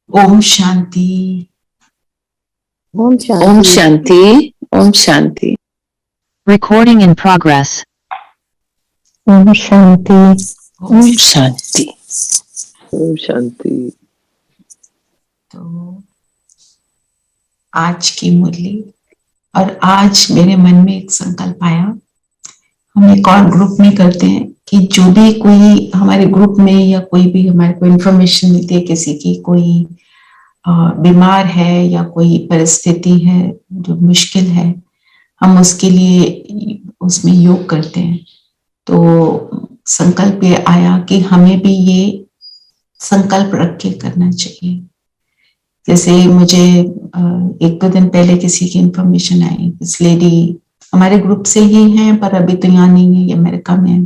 Om Shanti. Om Om Shanti. Shanti. Om Shanti. Recording in progress. Om Shanti. Om Shanti. Om Shanti. तो आज की मुरली, और आज मेरे मन में एक संकल्प आया। हम एक और ग्रुप में करते हैं कि जो भी कोई हमारे ग्रुप में या कोई भी हमारे को इन्फॉर्मेशन मिलती है किसी की कोई बीमार है या कोई परिस्थिति है जो मुश्किल है, हम उसके लिए उसमें योग करते हैं। तो संकल्प ये आया कि हमें भी ये संकल्प रख के करना चाहिए। जैसे मुझे एक दो दिन पहले किसी की इंफॉर्मेशन आई, इस लेडी हमारे ग्रुप से ही हैं पर अभी तो यहाँ नहीं है, ये अमेरिका में है,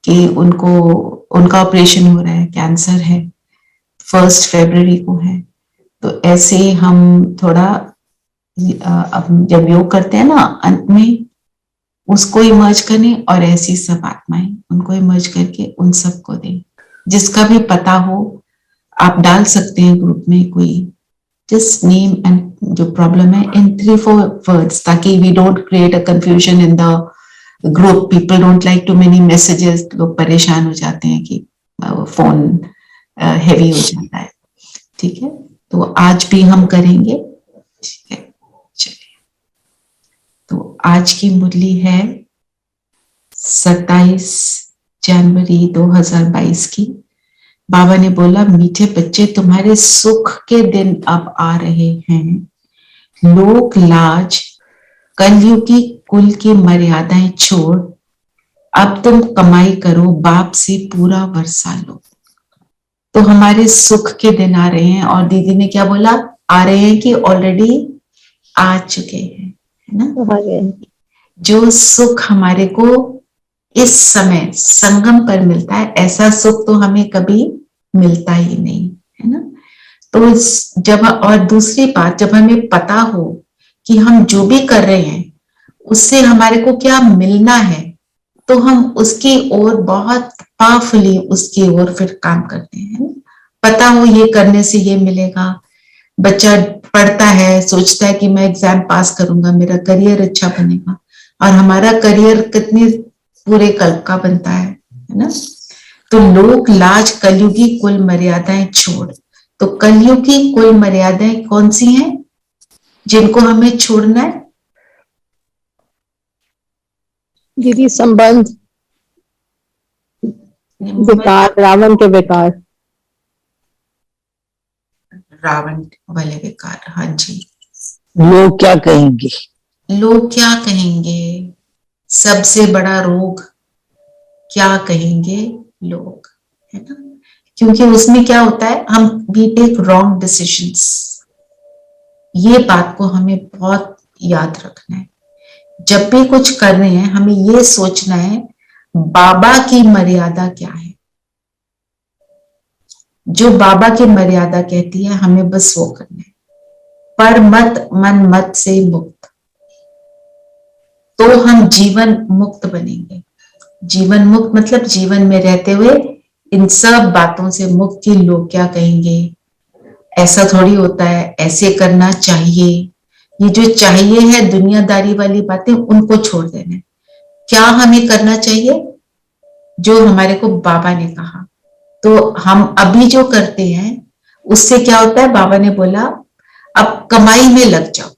कि उनका ऑपरेशन हो रहा है, कैंसर है, 1 फरवरी को है। तो ऐसे हम थोड़ा अब जब योग करते हैं ना, अंत में उसको इमर्ज करें और ऐसी सब आत्माएं उनको इमर्ज करके उन सबको दें। जिसका भी पता हो आप डाल सकते हैं ग्रुप में, कोई just name and जो प्रॉब्लम है in 3-4 words, ताकि we don't create a confusion in the group. People don't like too many messages. लोग परेशान हो जाते हैं कि फोन हैवी हो जाता है। ठीक है, तो आज भी हम करेंगे। ठीक है, चलिए। तो आज की मुरली है 27 जनवरी 2022 की। बाबा ने बोला, मीठे बच्चे तुम्हारे सुख के दिन अब आ रहे हैं। लोक लाज कलयुगी कुल की मर्यादाएं छोड़ अब तुम कमाई करो, बाप से पूरा वर्षा लो। तो हमारे सुख के दिन आ रहे हैं, और दीदी ने क्या बोला, आ रहे हैं कि ऑलरेडी आ चुके हैं, है ना। जो सुख हमारे को इस समय संगम पर मिलता है, ऐसा सुख तो हमें कभी मिलता ही नहीं, है ना। तो जब, और दूसरी बात, जब हमें पता हो कि हम जो भी कर रहे हैं उससे हमारे को क्या मिलना है, तो हम उसकी ओर बहुत पावरफुली उसकी ओर फिर काम करते हैं। पता हो ये करने से ये मिलेगा। बच्चा पढ़ता है, सोचता है कि मैं एग्जाम पास करूंगा, मेरा करियर अच्छा बनेगा, और हमारा करियर कितने पूरे कल्प का बनता है ना। तो लोक लाज कलयुगी कुल मर्यादाएं छोड़। तो कलयुगी कुल मर्यादाएं कौन सी हैं जिनको हमें छोड़ना है? दीदी संबंध, बेकार, रावण के बेकार, रावण वाले बेकार। हाँ जी। लोग क्या कहेंगे? लोग क्या कहेंगे, सबसे बड़ा रोग, क्या कहेंगे लोग, है ना। क्योंकि उसमें क्या होता है, हम वी टेक रॉन्ग डिसीजंस। ये बात को हमें बहुत याद रखना है। जब भी कुछ कर रहे हैं हमें ये सोचना है बाबा की मर्यादा क्या है। जो बाबा की मर्यादा कहती है हमें बस वो करना है। पर मत मन मत से मुक्त, तो हम जीवन मुक्त बनेंगे। जीवन मुक्त मतलब जीवन में रहते हुए इन सब बातों से मुक्त कि लोग क्या कहेंगे, ऐसा थोड़ी होता है, ऐसे करना चाहिए। ये जो चाहिए है दुनियादारी वाली बातें, उनको छोड़ देना है। क्या हमें करना चाहिए? जो हमारे को बाबा ने कहा। तो हम अभी जो करते हैं उससे क्या होता है, बाबा ने बोला अब कमाई में लग जाओ,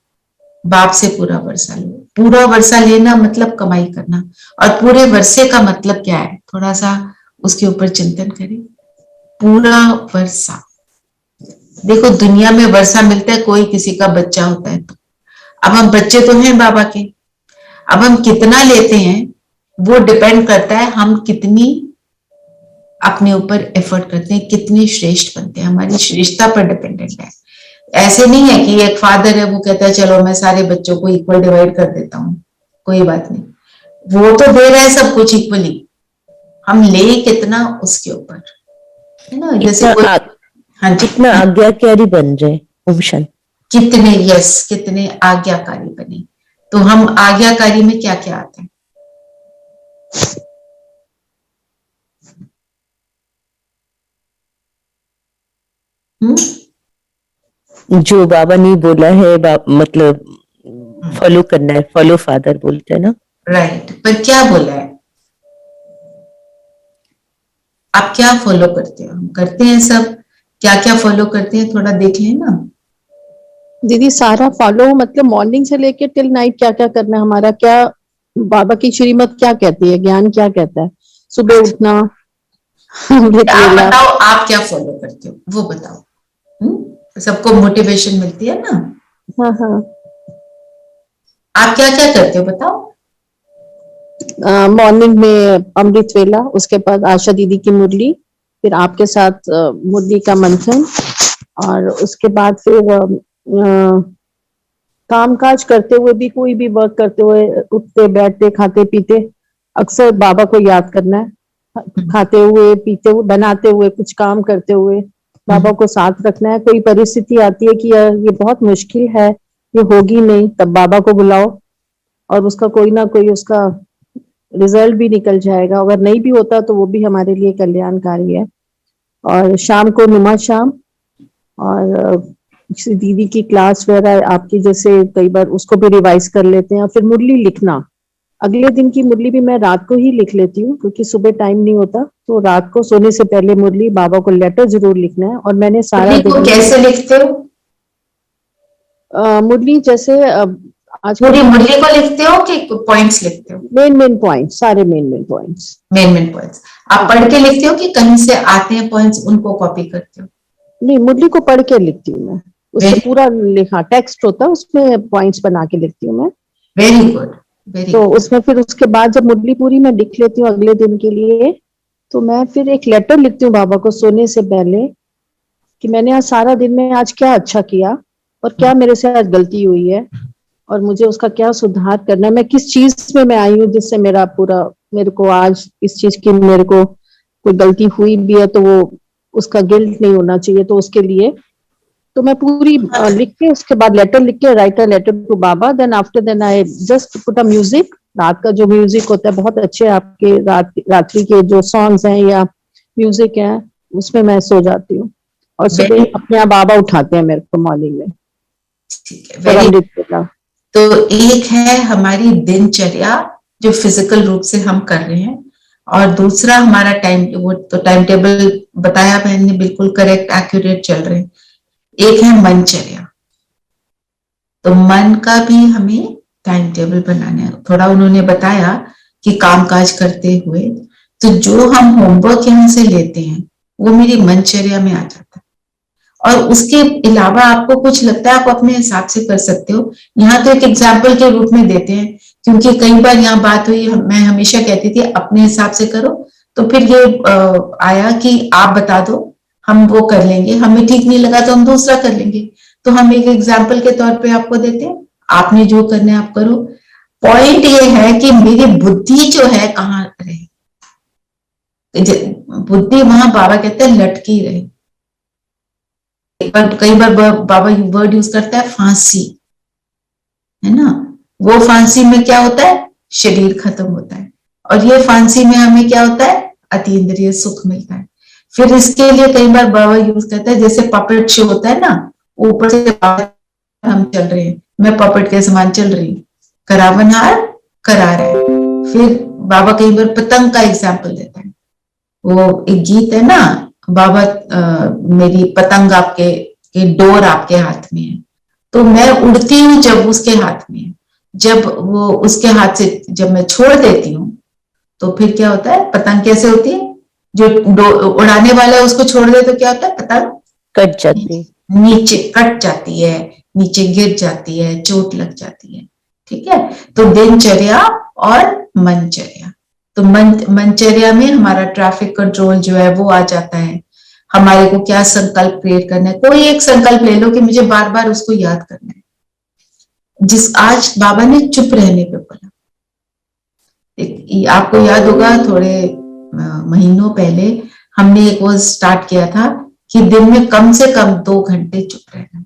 बाप से पूरा वर्षा लो। पूरा वर्षा लेना मतलब कमाई करना, और पूरे वर्षे का मतलब क्या है, थोड़ा सा उसके ऊपर चिंतन करें। पूरा वर्षा, देखो दुनिया में वर्षा मिलता है, कोई किसी का बच्चा होता है तो। अब हम बच्चे तो हैं बाबा के, अब हम कितना लेते हैं वो डिपेंड करता है हम कितनी अपने ऊपर एफर्ट करते हैं, कितने श्रेष्ठ बनते हैं, हमारी श्रेष्ठता पर डिपेंडेंट है। ऐसे नहीं है कि एक फादर है वो कहता है चलो मैं सारे बच्चों को इक्वल डिवाइड कर देता हूँ, कोई बात नहीं, वो तो दे रहा है सब कुछ इक्वली, हम ले कितना उसके ऊपर, है ना। जैसे कोई, हाँ जी, कितना आज्ञाकारी बन जाए। ओम शांति। कितने, यस, कितने आज्ञाकारी बने। तो हम आज्ञाकारी में क्या क्या आता है? जो बाबा ने बोला है मतलब फॉलो करना है, फॉलो फादर बोलते हैं ना। राइट, पर क्या बोला है? आप क्या फॉलो करते हो? हम करते हैं सब, क्या क्या फॉलो करते हैं थोड़ा देख लें ना। दीदी सारा फॉलो मतलब मॉर्निंग से लेके टिल नाइट क्या क्या करना है हमारा, क्या बाबा की श्रीमत क्या कहती है, ज्ञान क्या कहता है, सुबह उठना, अमृत आप वेला। बताओ, आप क्या फॉलो करते हो वो बताओ। सबको मोटिवेशन मिलती है ना। हाँ हाँ। आप क्या क्या करते हो बताओ। मॉर्निंग में अमृत वेला, उसके बाद आशा दीदी की मुरली, फिर आपके साथ मुरली का मंथन, और उसके बाद फिर काम काज करते हुए भी, कोई भी वर्क करते हुए, उठते बैठते खाते पीते अक्सर बाबा को याद करना है, खाते हुए पीते हुए बनाते हुए कुछ काम करते हुए बाबा को साथ रखना है। कोई परिस्थिति आती है कि यार ये बहुत मुश्किल है, ये होगी नहीं, तब बाबा को बुलाओ और उसका कोई ना कोई उसका रिजल्ट भी निकल जाएगा। अगर नहीं भी होता तो वो भी हमारे लिए कल्याणकारी है। और शाम को नुमा शाम, और दीदी की क्लास वगैरह आपकी जैसे कई बार उसको भी रिवाइज कर लेते हैं। और फिर मुरली लिखना, अगले दिन की मुरली भी मैं रात को ही लिख लेती हूँ क्योंकि सुबह टाइम नहीं होता, तो रात को सोने से पहले मुरली बाबा को लेटर जरूर लिखना है। और मैंने सारा मुरली को दिन कैसे लिखते हो? मुरली जैसे आजकल पूरी तो मुरली को लिखते हो कि पॉइंट्स लिखते हो? मेन मेन पॉइंट, सारे main main points. Main main points आप पढ़ के लिखते हो कि कहीं से आते हैं पॉइंट्स उनको कॉपी करते हो? नहीं, मुरली को पढ़ के लिखती हूँ मैं, उससे पूरा लिखा टेक्स्ट होता है उसमें पॉइंट्स बना के लिखती हूँ मैं। वेरी गुड, वेरी तो गुड। उसमें फिर उसके बाद जब मुरली पूरी मैं लिख लेती हूँ अगले दिन के लिए, तो मैं फिर एक लेटर लिखती हूँ बाबा को सोने से पहले कि मैंने आज सारा दिन में आज क्या अच्छा किया और क्या मेरे से आज गलती हुई है और मुझे उसका क्या सुधार करना है, मैं किस चीज में मैं आई हूँ जिससे मेरा पूरा, मेरे को आज इस चीज की मेरे को कोई गलती हुई भी है तो वो उसका गिल्ट नहीं होना चाहिए, तो उसके लिए तो मैं पूरी लिख के उसके बाद लेटर लिख के write a letter to baba, then after then I just put a music. रात का जो म्यूजिक होता है बहुत अच्छे आपके रात्रि के जो सॉन्ग्स हैं या म्यूजिक है उसमें मैं सो जाती हूँ। और सुबह अपने आप बाबा उठाते हैं मेरे को मॉर्निंग में। ठीक है, और वेरी। अमृत वेला। तो एक है हमारी दिनचर्या जो फिजिकल रूप से हम कर रहे हैं, और दूसरा हमारा टाइम, वो तो टाइम टेबल बताया बहन ने, बिल्कुल करेक्ट एक्यूरेट चल रहे हैं। एक है मनचर्या, तो मन का भी हमें टाइम टेबल बनाना है। थोड़ा उन्होंने बताया कि कामकाज करते हुए, तो जो हम होमवर्क यहाँ से लेते हैं वो मेरी मनचर्या में आ जाता है। और उसके अलावा आपको कुछ लगता है आप अपने हिसाब से कर सकते हो। यहाँ तो एक एग्जाम्पल के रूप में देते हैं, क्योंकि कई बार यहाँ बात हुई, मैं हमेशा कहती थी अपने हिसाब से करो, तो फिर ये आया कि आप बता दो, हम वो कर लेंगे, हमें ठीक नहीं लगा तो हम दूसरा कर लेंगे। तो हम एक एग्जाम्पल के तौर पे आपको देते हैं, आपने जो करना है आप करो। पॉइंट ये है कि मेरी बुद्धि जो है कहाँ रहे, बुद्धि वहां बाबा कहते हैं लटकी रहे। कई बार बाबा वर्ड यूज करता है फांसी, है ना। वो फांसी में क्या होता है, शरीर खत्म होता है, और ये फांसी में हमें क्या होता है, अतीन्द्रिय सुख मिलता है। फिर इसके लिए कई बार बाबा यूज करता है, जैसे पपेट शो होता है ना, ऊपर से हम चल रहे हैं, मैं पपेट के समान चल रही हूँ, करावनहार करा रहा है। फिर बाबा कई बार पतंग का एग्जाम्पल देता है, वो एक गीत है ना, बाबा मेरी पतंग आपके डोर आपके हाथ में है, तो मैं उड़ती हूँ जब उसके हाथ में है, जब वो उसके हाथ से जब मैं छोड़ देती हूँ तो फिर क्या होता है, पतंग कैसे होती है, जो उड़ाने वाला है उसको छोड़ दे तो क्या होता है, पतंग कट जाती, नीचे कट जाती है, नीचे गिर जाती है, चोट लग जाती है। ठीक है, तो दिनचर्या और मनचर्या, तो मनचर्या में हमारा ट्रैफिक कंट्रोल जो है वो आ जाता है। हमारे को क्या संकल्प क्रिएट करना है, कोई एक संकल्प ले लो कि मुझे बार बार उसको याद करना है। जिस आज बाबा ने चुप रहने पे बोला, आपको याद होगा थोड़े महीनों पहले हमने एक वो स्टार्ट किया था कि दिन में कम से कम 2 घंटे चुप रहना।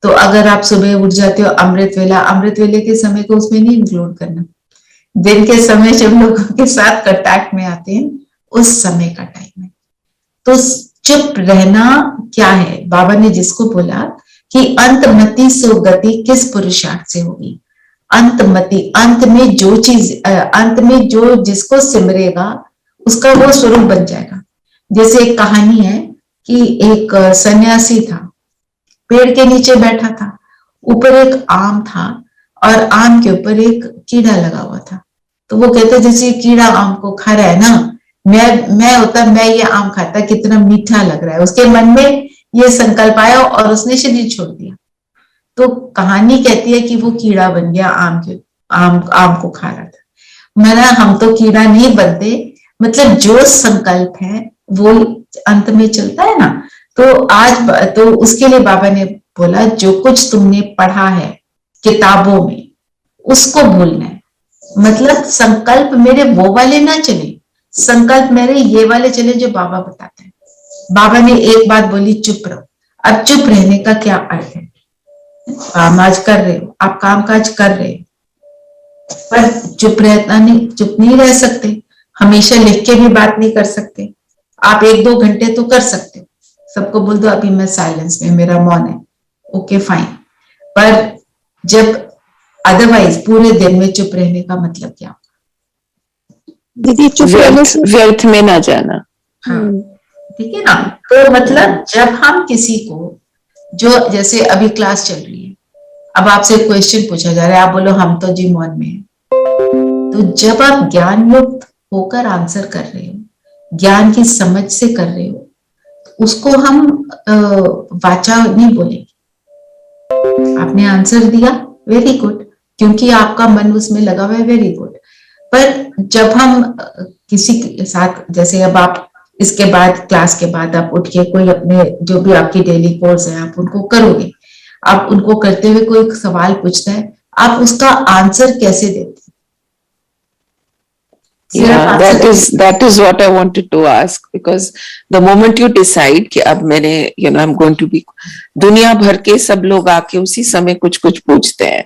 तो अगर आप सुबह उठ जाते हो, अमृत वेले के समय को उसमें नहीं इंक्लूड करना, दिन के समय जब लोगों के साथ कांटेक्ट में आते हैं उस समय का टाइम है। तो चुप रहना क्या है, बाबा ने जिसको बोला कि अंतमति सो गति किस पुरुषार्थ से होगी। अंतमति, अंत में जो चीज, अंत में जो जिसको सिमरेगा उसका वो स्वरूप बन जाएगा। जैसे एक कहानी है कि एक सन्यासी था, पेड़ के नीचे बैठा था, ऊपर एक आम था और आम के ऊपर एक कीड़ा लगा हुआ था। तो वो कहते जैसे कीड़ा आम को खा रहा है ना, मैं ये आम खाता, कितना मीठा लग रहा है। उसके मन में ये संकल्प आया और उसने शरीर छोड़ दिया। तो कहानी कहती है कि वो कीड़ा बन गया, आम को खा रहा था। मैंने, हम तो कीड़ा नहीं बनते, मतलब जो संकल्प है वो अंत में चलता है ना। तो उसके लिए बाबा ने बोला, जो कुछ तुमने पढ़ा है किताबों में उसको भूलना है। मतलब संकल्प मेरे वो वाले ना चले, संकल्प मेरे ये वाले चले जो बाबा बताते हैं। बाबा ने एक बात बोली, चुप रहो। अब चुप रहने का क्या अर्थ है? काम आज कर रहे हो, आप काम काज कर रहे हो, पर चुप नहीं रह सकते। हमेशा लिख के भी बात नहीं कर सकते। आप 1-2 घंटे तो कर सकते हो, सबको बोल दो अभी मैं साइलेंस में, मेरा मौन है, ओके फाइन। पर जब अदरवाइज पूरे दिन में चुप रहने का मतलब क्या? दीदी चुप रहने से व्यर्थ में ना जाना। हाँ, ठीक है ना। तो मतलब जब हम किसी को, जो जैसे अभी क्लास चल रही है, अब आपसे क्वेश्चन पूछा जा रहा है, आप बोलो हम तो जी मौन में हैं। तो जब आप ज्ञान युक्त होकर आंसर कर रहे हो, ज्ञान की समझ से कर रहे हो, उसको हम वाचा नहीं बोलेंगे। आपने आंसर दिया, वेरी गुड, क्योंकि आपका मन उसमें लगा हुआ है, वेरी गुड। पर जब हम किसी के साथ, जैसे अब आप इसके बाद, क्लास के बाद आप उठ के कोई अपने जो भी आपकी डेली कोर्स है आप उनको करोगे, आप उनको करते हुए कोई सवाल पूछता है, आप उसका आंसर कैसे देते? Yeah, that is what I wanted to ask, because the moment you decide कि अब मैंने, I'm going to be, दुनिया भर के सब लोग आके उसी समय कुछ कुछ पूछते हैं,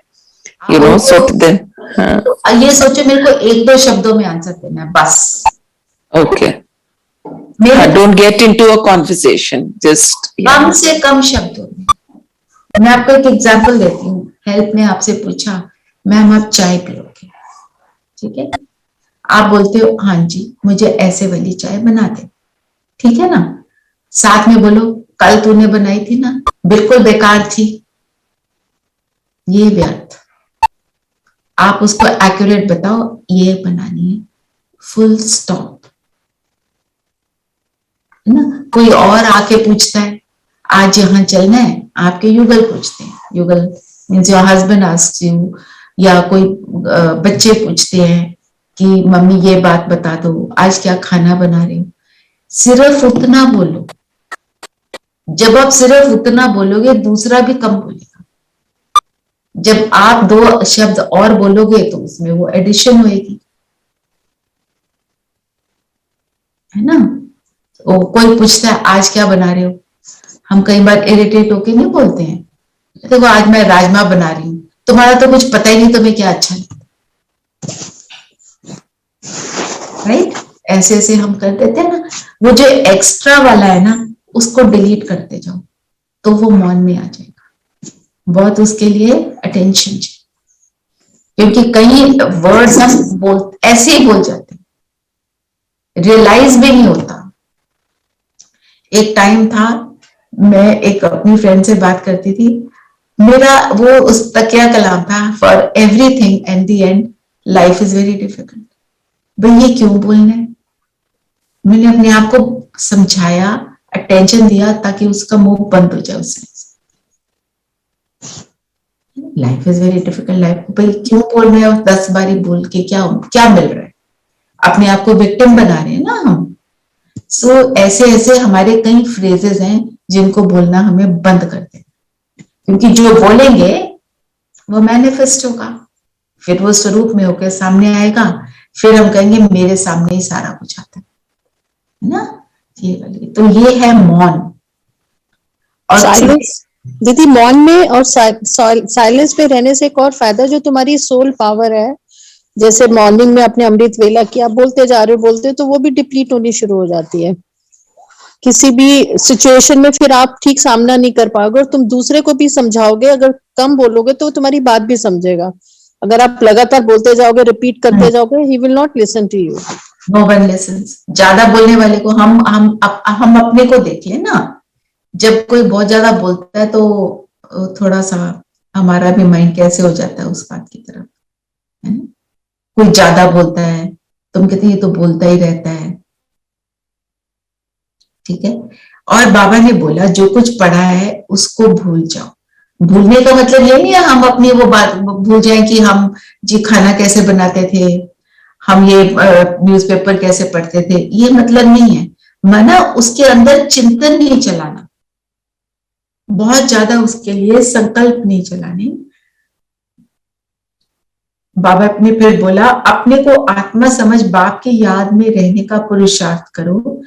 so then, तो ये सोचो मेरे को 1-2 शब्दों में आंसर देना है बस। okay, don't get into a conversation, just कम से कम शब्दों में। मैं आपको एक एग्जांपल देती हूँ। हेल्प ने आपसे पूछा, मैम आप चाय पियोगे? ठीक है, आप बोलते हो हाँ जी मुझे ऐसे वाली चाय बना दे, ठीक है ना। साथ में बोलो, कल तूने बनाई थी ना, बिल्कुल बेकार थी, ये व्यर्थ। आप उसको एक्यूरेट बताओ, ये बनानी है, फुल स्टॉप, है ना। कोई और आके पूछता है आज यहाँ चलना है, आपके युगल पूछते हैं, युगल means your husband asks you, या कोई बच्चे पूछते हैं कि मम्मी ये बात बता दो, आज क्या खाना बना रही हो। सिर्फ उतना बोलो। जब आप सिर्फ उतना बोलोगे दूसरा भी कम बोलेगा। जब आप 2 शब्द और बोलोगे तो उसमें वो एडिशन होएगी, है ना। तो कोई पूछता है आज क्या बना रहे हो, हम कई बार इरिटेट होके नहीं बोलते हैं, देखो आज मैं राजमा बना रही हूँ, तुम्हारा तो कुछ पता ही नहीं तुम्हें क्या अच्छा लगता, राइट। ऐसे ऐसे हम कर देते हैं ना। वो जो एक्स्ट्रा वाला है ना उसको डिलीट करते जाओ तो वो मौन में आ जाएगा। बहुत उसके लिए अटेंशन चाहिए, क्योंकि कई वर्ड्स हम ऐसे ही बोल जाते हैं, रियलाइज भी नहीं होता। एक टाइम था, मैं एक अपनी फ्रेंड से बात करती थी, मेरा वो उस तकिया कलाम था, for everything and the end life is very difficult. भाई ये क्यों बोलना है? मैंने अपने आप को समझाया, अटेंशन दिया ताकि उसका मुंह बंद हो जाए उससे। Life is very difficult, life को भाई क्यों बोल रहे हो? 10 बारी बोल के क्या मिल रहा है? अपने आप को विक्टिम बना रहे हैं ना हम। सो ऐसे ऐसे हमारे कई फ्रेजेस हैं जिनको बोलना हमें बंद कर दें, क्योंकि जो बोलेंगे वो मैनिफेस्ट होगा, फिर वो स्वरूप में होकर सामने आएगा, फिर हम कहेंगे मेरे सामने ही सारा कुछ आता है ना। ये वाली तो ये है मौन। और साइलेंस दीदी, मौन में और साइलेंस में रहने से एक और फायदा, जो तुम्हारी सोल पावर है, जैसे मॉर्निंग में अपने अमृत वेला की आप बोलते जा रहे हो, बोलते हो तो वो भी डिप्लीट होनी शुरू हो जाती है। किसी भी सिचुएशन में फिर आप ठीक सामना नहीं कर पाओगे, और तुम दूसरे को भी समझाओगे, अगर कम बोलोगे तो वो तुम्हारी बात भी समझेगा। अगर आप लगातार बोलते जाओगे, रिपीट करते जाओगे, he will not listen to you. No one listens. ज्यादा बोलने वाले को हम अपने को देख लें ना, जब कोई बहुत ज्यादा बोलता है तो थोड़ा सा हमारा भी माइंड कैसे हो जाता है उस बात की तरफ, है ना। कोई ज्यादा बोलता है तो हम कहते हैं ये तो बोलता ही रहता है, ठीक है। और बाबा ने बोला जो कुछ पढ़ा है उसको भूल जाओ। भूलने का मतलब ये नहीं है हम अपनी वो बात भूल जाएं कि हम जी खाना कैसे बनाते थे, हम ये न्यूज़पेपर कैसे पढ़ते थे, ये मतलब नहीं है। माना उसके अंदर चिंतन नहीं चलाना, बहुत ज्यादा उसके लिए संकल्प नहीं चलाने। बाबा ने फिर बोला अपने को आत्मा समझ बाप की याद में रहने का पुरुषार्थ करो।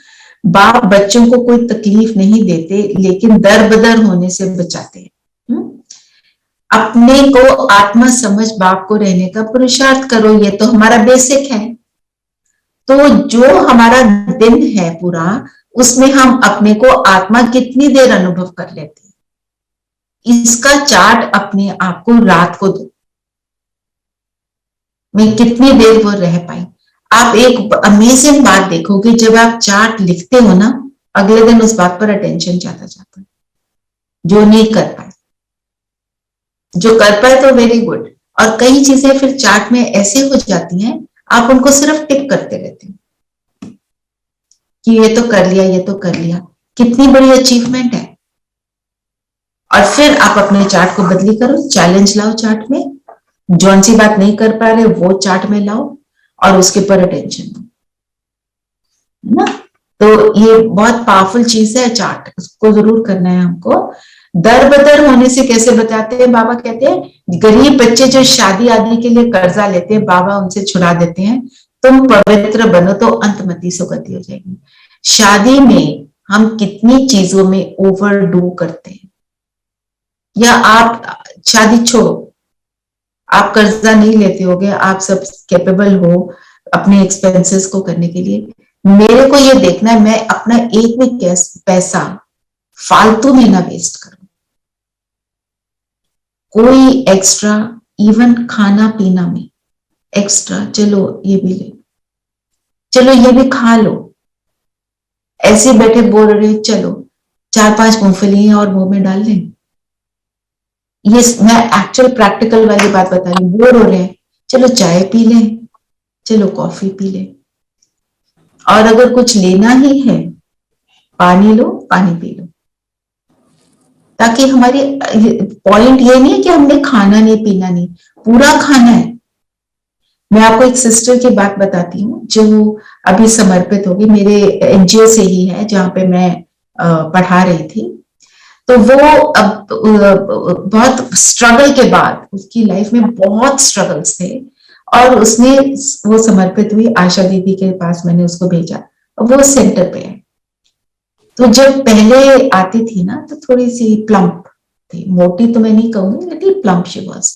बाप बच्चों को कोई तकलीफ नहीं देते लेकिन दर बदर होने से बचाते हैं। अपने को आत्मा समझ बाप को रहने का पुरुषार्थ करो, ये तो हमारा बेसिक है। तो जो हमारा दिन है पूरा, उसमें हम अपने को आत्मा कितनी देर अनुभव कर लेते हैं, इसका चार्ट अपने आप को रात को दो, मैं कितनी देर वो रह पाई। आप एक अमेजिंग बात देखोगे, जब आप चार्ट लिखते हो ना, अगले दिन उस बात पर अटेंशन जाता जाता है। जो नहीं कर पाए, जो कर पाए तो वेरी गुड। और कई चीजें फिर चार्ट में ऐसे हो जाती हैं, आप उनको सिर्फ टिक करते रहते हैं कि ये तो कर लिया, ये तो कर लिया, कितनी बड़ी अचीवमेंट है। और फिर आप अपने चार्ट को बदली करो, चैलेंज लाओ चार्ट में, जौन सी बात नहीं कर पा रहे वो चार्ट में लाओ और उसके पर अटेंशन दो, है ना। तो ये बहुत पावरफुल चीज है चार्ट, उसको जरूर करना है हमको। दर बदर होने से कैसे बताते हैं, बाबा कहते हैं गरीब बच्चे जो शादी आदि के लिए कर्जा लेते हैं, बाबा उनसे छुड़ा देते हैं। तुम पवित्र बनो तो अंतमति सुगति हो जाएगी। शादी में हम कितनी चीजों में ओवरडू करते हैं, या आप शादी छोड़ो, आप कर्जा नहीं लेते होगे, आप सब कैपेबल हो अपने एक्सपेंसेस को करने के लिए। मेरे को ये देखना है मैं अपना एक भी पैसा फालतू में ना वेस्ट करूं। कोई एक्स्ट्रा, इवन खाना पीना में एक्स्ट्रा, चलो ये भी ले, चलो ये भी खा लो, ऐसे बैठे बोल रहे चलो 4-5 मूंगफली और मुंह में डाल लें। ये मैं एक्चुअल प्रैक्टिकल वाली बात बता रही हूँ। बोर हो रहे हैं, चलो चाय पी लें, चलो कॉफी पी लें। और अगर कुछ लेना ही है, पानी लो, पानी पी लो, ताकि हमारी पॉइंट ये नहीं है कि हमने खाना नहीं पीना नहीं, पूरा खाना है। मैं आपको एक सिस्टर की बात बताती हूँ जो अभी समर्पित होगी, मेरे एनजीओ से ही है जहां पे मैं पढ़ा रही थी। तो वो अब बहुत स्ट्रगल के बाद, उसकी लाइफ में बहुत स्ट्रगल्स थे, और उसने वो समर्पित हुई आशा दीदी के पास, मैंने उसको भेजा, वो सेंटर पे है। तो जब पहले आती थी ना तो थोड़ी सी प्लम्प थी, मोटी तो मैं नहीं कहूंगी, लेकिन प्लम्प शी वाज।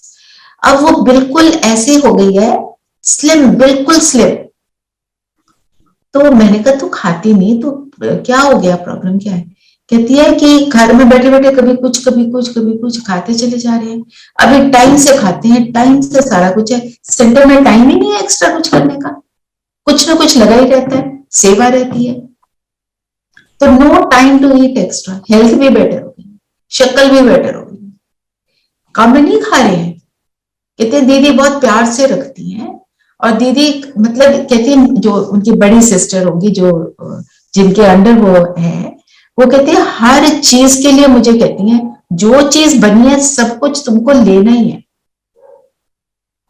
अब वो बिल्कुल ऐसे हो गई है, स्लिम, बिल्कुल स्लिम। तो मैंने कहा तू खाती नहीं तो क्या हो गया, प्रॉब्लम क्या है? कहती है कि घर में बैठे बैठे कभी कुछ कभी कुछ कभी कुछ खाते चले जा रहे हैं, अभी टाइम से खाते हैं, टाइम से सारा कुछ है, सेंटर में टाइम ही नहीं है एक्स्ट्रा कुछ करने का, कुछ ना कुछ लगा ही रहता है, सेवा रहती है, तो no time to eat extra. Health भी बेटर होगी, शक्ल भी बेटर होगी, कम नहीं खा रहे हैं। कहते दीदी बहुत प्यार से रखती हैं, और दीदी मतलब कहती है जो उनकी बड़ी सिस्टर होगी जो जिनके अंडर वो है, वो कहती है हर चीज के लिए मुझे कहती हैं जो चीज बनी है सब कुछ तुमको लेना ही है,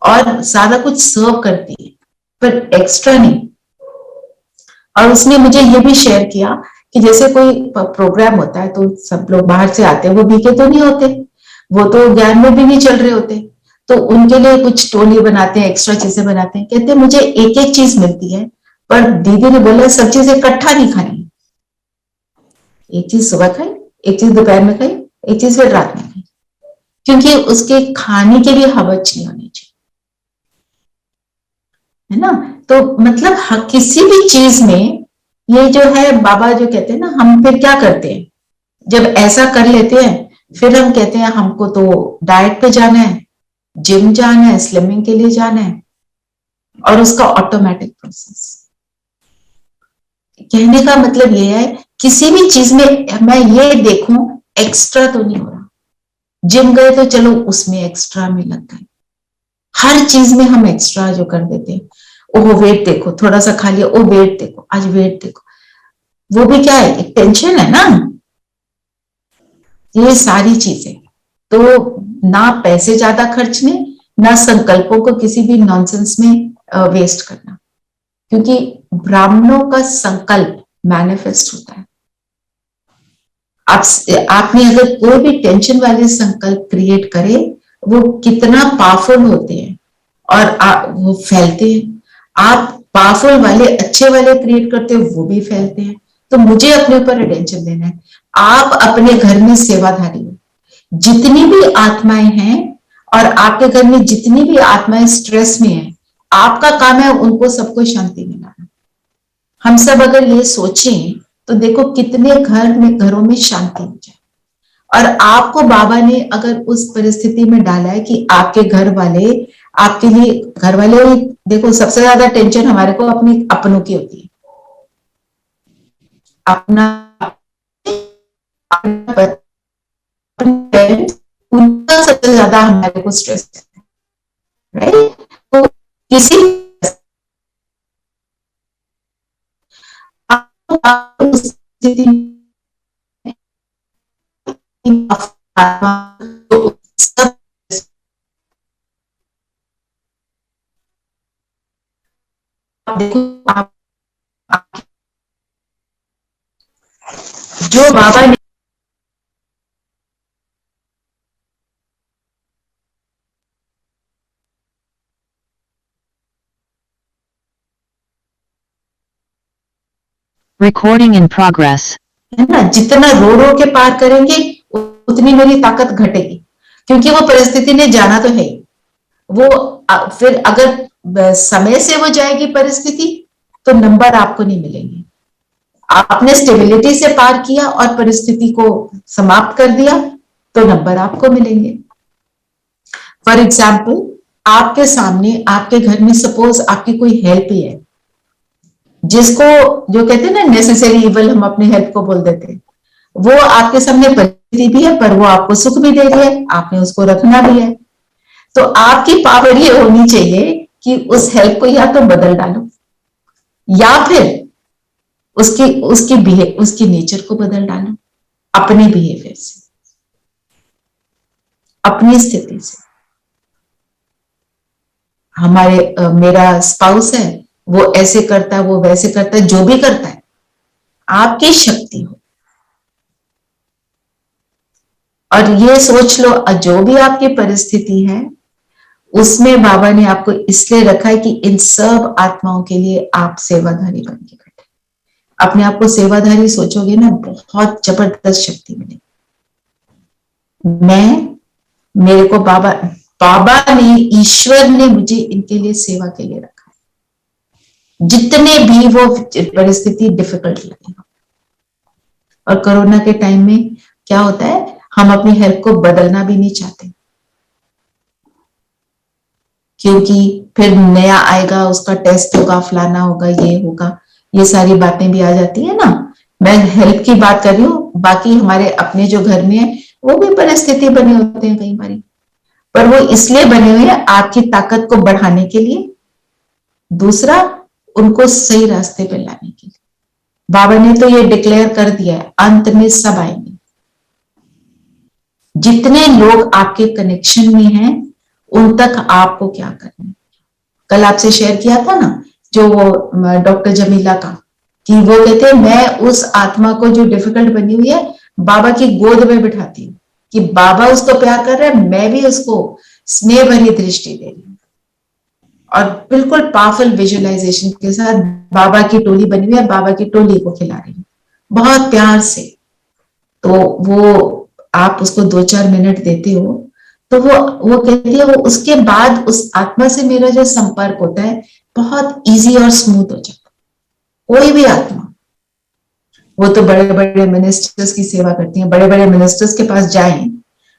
और सारा कुछ सर्व करती है पर एक्स्ट्रा नहीं। और उसने मुझे ये भी शेयर किया कि जैसे कोई प्रोग्राम होता है तो सब लोग बाहर से आते हैं, वो भीगे तो नहीं होते, वो तो ज्ञान में भी नहीं चल रहे होते, तो उनके लिए कुछ टोली बनाते हैं, एक्स्ट्रा चीजें बनाते हैं। कहते हैं मुझे एक एक चीज मिलती है, पर दीदी ने बोला सब चीजें इकट्ठा नहीं खानी, एक चीज सुबह खाई, एक चीज दोपहर में खाई, एक चीज फिर रात में खाई, क्योंकि उसके खाने के लिए हवच नहीं होनी चाहिए, है ना। तो मतलब किसी भी चीज में ये जो है बाबा जो कहते हैं ना, हम फिर क्या करते हैं जब ऐसा कर लेते हैं, फिर हम कहते हैं हमको तो डाइट पे जाना है, जिम जाना है, स्लिमिंग के लिए जाना है, और उसका ऑटोमेटिक प्रोसेस। कहने का मतलब ये है किसी भी चीज में मैं ये देखूं एक्स्ट्रा तो नहीं हो रहा। जिम गए तो चलो उसमें एक्स्ट्रा में लग गए, हर चीज में हम एक्स्ट्रा जो कर देते हैं। ओह वेट देखो, थोड़ा सा खा लिया, ओ वेट देखो, आज वेट देखो, वो भी क्या है, एक टेंशन है ना। ये सारी चीजें तो ना पैसे ज्यादा खर्चने, ना संकल्पों को किसी भी नॉनसेंस में वेस्ट करना, क्योंकि ब्राह्मणों का संकल्प मैनिफेस्ट होता है। आपने अगर कोई भी टेंशन वाले संकल्प क्रिएट करे, वो कितना पावरफुल होते हैं और वो फैलते हैं। आप पावरफुल वाले अच्छे वाले क्रिएट करते हो, वो भी फैलते हैं। तो मुझे अपने ऊपर अटेंशन देना है। आप अपने घर में सेवाधारी हो, जितनी भी आत्माएं हैं और आपके घर में जितनी भी आत्माएं स्ट्रेस में हैं, आपका काम है उनको सबको शांति मिलाना। हम सब अगर ये सोचें तो देखो कितने घरों में शांति हो जाए। और आपको बाबा ने अगर उस परिस्थिति में डाला है कि आपके घर वाले आपके लिए, घर वाले देखो सबसे ज्यादा टेंशन हमारे को अपने अपनों की होती है। अपना उनका सबसे ज्यादा हमारे को स्ट्रेस है, राइट। तो किसी स्थिति देखो आप जो बाबा ने Recording in progress. है ना, जितना रो रो के पार करेंगे उतनी मेरी ताकत घटेगी, क्योंकि वो परिस्थिति ने जाना तो है ही। वो फिर अगर समय से वो जाएगी परिस्थिति तो नंबर आपको नहीं मिलेंगे। आपने स्टेबिलिटी से पार किया और परिस्थिति को समाप्त कर दिया तो नंबर आपको मिलेंगे। फॉर एग्जाम्पल, आपके सामने आपके घर में सपोज आपकी कोई हेल्प ही है, जिसको जो कहते हैं ना नेसेसरी इवल, हम अपने हेल्प को बोल देते हैं, वो आपके सामने परिस्थिति भी है पर वो आपको सुख भी दे रही है, आपने उसको रखना भी है। तो आपकी पावर ये होनी चाहिए कि उस हेल्प को या तो बदल डालो या फिर उसकी नेचर को बदल डालो, अपने बिहेवियर से, अपनी स्थिति से। मेरा स्पाउस है, वो ऐसे करता है, वो वैसे करता है, जो भी करता है आपकी शक्ति हो। और ये सोच लो जो भी आपकी परिस्थिति है उसमें बाबा ने आपको इसलिए रखा है कि इन सब आत्माओं के लिए आप सेवाधारी बन के बैठे। अपने आप को सेवाधारी सोचोगे ना, बहुत जबरदस्त शक्ति मिलेगी। मेरे को बाबा ने, ईश्वर ने मुझे इनके लिए सेवा के लिए रखा है, जितने भी वो परिस्थिति डिफिकल्ट लगे। और कोरोना के टाइम में क्या होता है, हम अपनी हेल्थ को बदलना भी नहीं चाहते, क्योंकि फिर नया आएगा, उसका टेस्ट होगा, फलाना होगा, ये होगा, ये सारी बातें भी आ जाती है ना। मैं हेल्थ की बात कर रही हूँ, बाकी हमारे अपने जो घर में है वो भी परिस्थिति बने होते हैं कई बार, पर वो इसलिए बने हुए हैं आपकी ताकत को बढ़ाने के लिए, दूसरा उनको सही रास्ते पे लाने के लिए। बाबा ने तो ये डिक्लेयर कर दिया है, अंत में सब आएंगे। जितने लोग आपके कनेक्शन में हैं उन तक आपको क्या करना है। कल आपसे शेयर किया था ना, जो वो डॉक्टर जमीला का, कि वो कहते हैं मैं उस आत्मा को जो डिफिकल्ट बनी हुई है बाबा की गोद में बिठाती हूँ, कि बाबा उसको प्यार कर रहे हैं, मैं भी उसको स्नेह भरी दृष्टि दे रही हूँ। और बिल्कुल पावरफुल विजुअलाइजेशन के साथ बाबा की टोली बनी हुई है, बाबा की टोली को खिला रही हूँ बहुत प्यार से। तो वो आप उसको 2-4 मिनट देते हो तो वो कहती है, वो उसके बाद उस आत्मा से मेरा जो संपर्क होता है बहुत इजी और स्मूथ हो जाता है। कोई भी आत्मा, वो तो बड़े बड़े मिनिस्टर्स की सेवा करती हैं, बड़े बड़े मिनिस्टर्स के पास जाएं,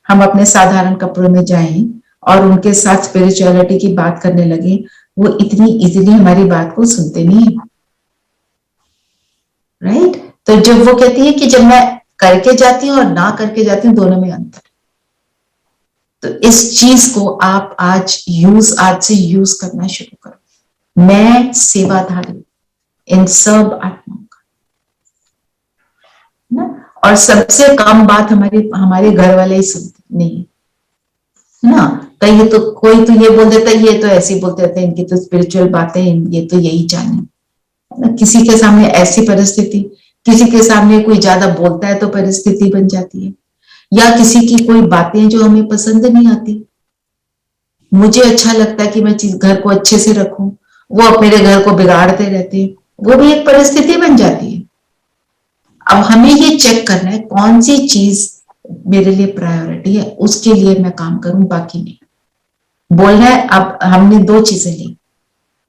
हम अपने साधारण कपड़ों में जाएं और उनके साथ स्पिरिचुअलिटी की बात करने लगे, वो इतनी इजीली हमारी बात को सुनते नहीं है, राइट? तो जब वो कहती है कि जब मैं करके जाती हूँ और ना करके जाती हूँ, दोनों में अंतर। तो इस चीज को आप आज से यूज करना शुरू करो। मैं सेवाधारी इन सब आत्माओं का ना, और सबसे कम बात हमारे घर वाले ही सुनते नहीं है ना। कहीं तो कोई तो ये बोल देता है, ये तो ऐसे ही बोलते रहते हैं, इनकी तो स्पिरिचुअल बातें, ये तो यही जाने। किसी के सामने ऐसी परिस्थिति, किसी के सामने कोई ज्यादा बोलता है तो परिस्थिति बन जाती है, या किसी की कोई बातें जो हमें पसंद नहीं आती, मुझे अच्छा लगता है कि मैं घर को अच्छे से रखूं, वो मेरे घर को बिगाड़ते रहते हैं, वो भी एक परिस्थिति बन जाती है। अब हमें ये चेक करना है कौन सी चीज मेरे लिए प्रायोरिटी है, उसके लिए मैं काम करूं, बाकी नहीं। बोलना है, अब हमने दो चीजें ली,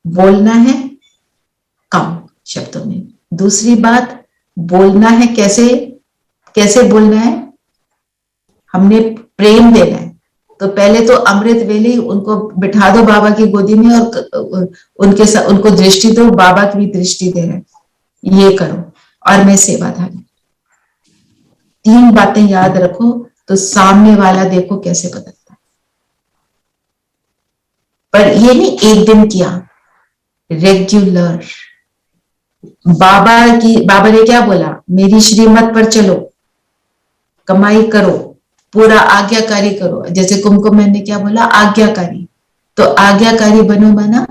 बोलना है कम शब्दों में, दूसरी बात बोलना है कैसे बोलना है, हमने प्रेम देना है। तो पहले तो अमृत वेले उनको बिठा दो बाबा की गोदी में और उनको दृष्टि दो, बाबा की भी दृष्टि दे रहे हैं, ये करो, और मैं सेवाधारी। 3 बातें याद रखो तो सामने वाला देखो कैसे बदलता है। पर ये नहीं एक दिन किया, रेगुलर। बाबा ने क्या बोला, मेरी श्रीमत पर चलो, कमाई करो, पूरा आज्ञाकारी करो। जैसे कुमकुम ने क्या बोला, आज्ञाकारी। तो आज्ञाकारी बनो, बना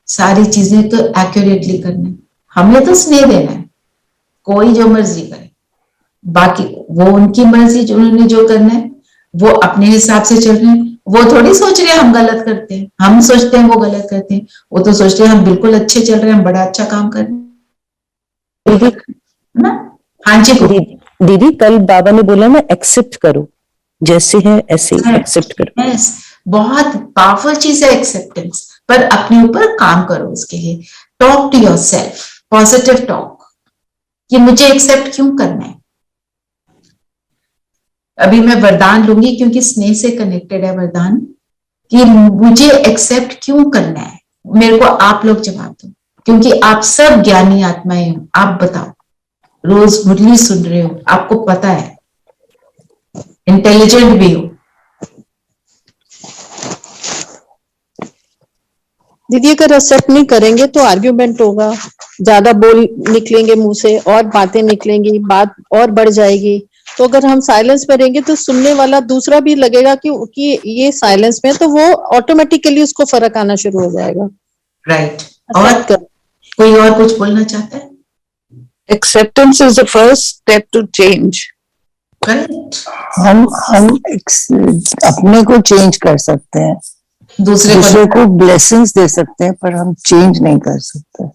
सारी चीजें तो एक्यूरेटली करना है, हमें तो स्नेह देना है, कोई जो मर्जी करे, बाकी वो उनकी मर्जी, जो उन्होंने जो करना है वो अपने हिसाब से चल रहे हैं। वो थोड़ी सोच रहे हैं हम गलत करते हैं, हम सोचते हैं वो गलत करते हैं, वो तो सोचते हैं हम बिल्कुल अच्छे चल रहे हैं, हम बड़ा अच्छा काम कर रहे हैं ना। हाँ जी दीदी कल बाबा ने बोला ना, एक्सेप्ट करो, जैसे है ऐसे एक्सेप्ट करो। यस, बहुत पावरफुल चीज है एक्सेप्टेंस, पर अपने ऊपर काम करो उसके लिए। Talk to yourself, positive talk, कि मुझे एक्सेप्ट क्यों करना है। अभी मैं वरदान लूंगी क्योंकि स्नेह से कनेक्टेड है वरदान, कि मुझे एक्सेप्ट क्यों करना है। मेरे को आप लोग जवाब दो, क्योंकि आप सब ज्ञानी आत्माएं हो। आप बताओ, रोज मुरली सुन रहे हो, आपको पता है, इंटेलिजेंट भी हो। दीदी अगर एक्सेप्ट नहीं करेंगे तो आर्ग्यूमेंट होगा, ज्यादा बोल निकलेंगे मुंह से और बातें निकलेंगी, बात और बढ़ जाएगी। तो अगर हम साइलेंस में रहेंगे तो सुनने वाला दूसरा भी लगेगा कि ये साइलेंस में, तो वो ऑटोमेटिकली उसको फर्क आना शुरू हो जाएगा। राइट। और कोई और कुछ बोलना चाहता है? Acceptance is the first step to change. Correct. हम अपने को चेंज कर सकते हैं, दूसरे को ब्लेसिंग्स दे सकते हैं, पर हम चेंज नहीं कर सकते।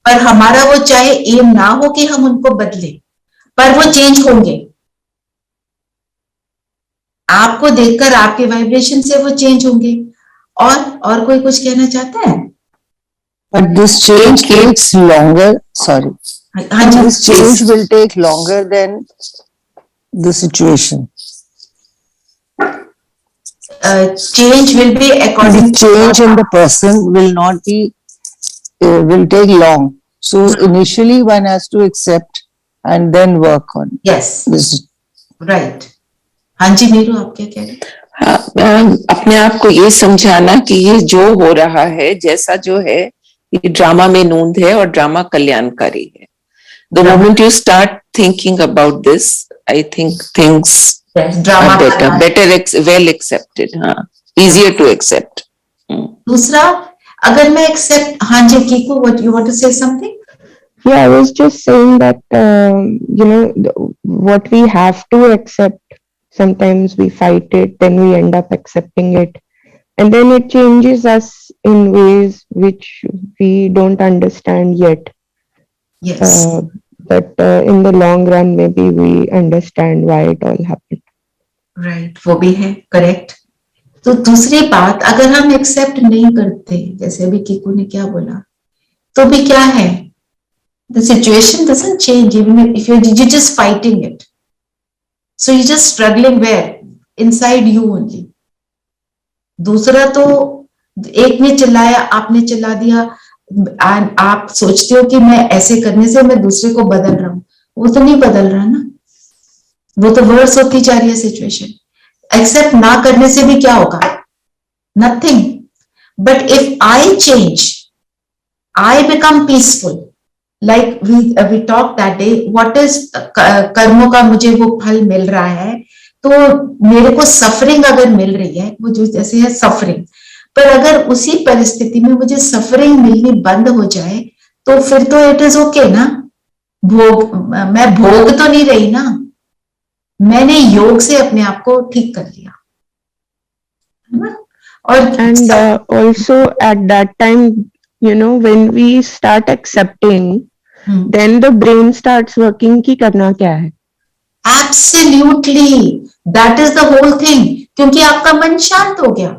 पर हमारा वो चाहे एम ना हो कि हम उनको बदले, पर वो चेंज होंगे। आपको देखकर, आपके वाइब्रेशन से वो चेंज होंगे। और कोई कुछ कहना चाहता है? But this change takes longer. Sorry. This change will take longer than the situation. Change will be according the change in the person will not be will take long. So initially one has to accept and then work on. Yes. This right. हाँ जी नीरू, आप क्या कह रहे हैं? अपने आप को ये समझाना कि ये जो हो रहा है, जैसा जो है, ये ड्रामा में नूंद है और ड्रामा कल्याणकारी है। The moment you start thinking about this, I think things are better, well accepted, हाँ, easier to accept. दूसरा, अगर मैं accept, हाँ जी Kiku, what you want to say something? Yeah, I was just saying that what we have to accept, sometimes we fight it, then we end up accepting it, and then it changes us in ways which we don't understand yet. Yes. But in the long run, maybe we understand why it all happened. Right, वो भी है, correct. तो दूसरी बात, अगर हम accept नहीं करते, जैसे अभी कीकू ने क्या बोला, तो भी क्या है, the situation doesn't change even if you're just fighting it. So you're just struggling where? Inside you only. दूसरा तो एक ने चिल्लाया, आपने चिल्ला दिया, आप सोचते हो कि मैं ऐसे करने से मैं दूसरे को बदल रहा हूं, वो तो नहीं बदल रहा ना, वो तो वर्स होती जा रही है सिचुएशन। एक्सेप्ट ना करने से भी क्या होगा? Nothing. But if I change, I become peaceful, like we talk that day, what is कर्मों का मुझे वो फल मिल रहा है, तो मेरे को सफरिंग अगर मिल रही है, वो जो जैसे है सफरिंग, पर अगर उसी परिस्थिति में मुझे सफरिंग मिलनी बंद हो जाए तो फिर तो इट इज ओके ना, मैं भोग तो नहीं रही ना, मैंने योग से अपने आप को ठीक कर लिया, है ना? और And also at that time, you know, when we start accepting, then the brain starts working कि करना क्या है. Absolutely, that is the whole thing, क्योंकि आपका मन शांत हो गया।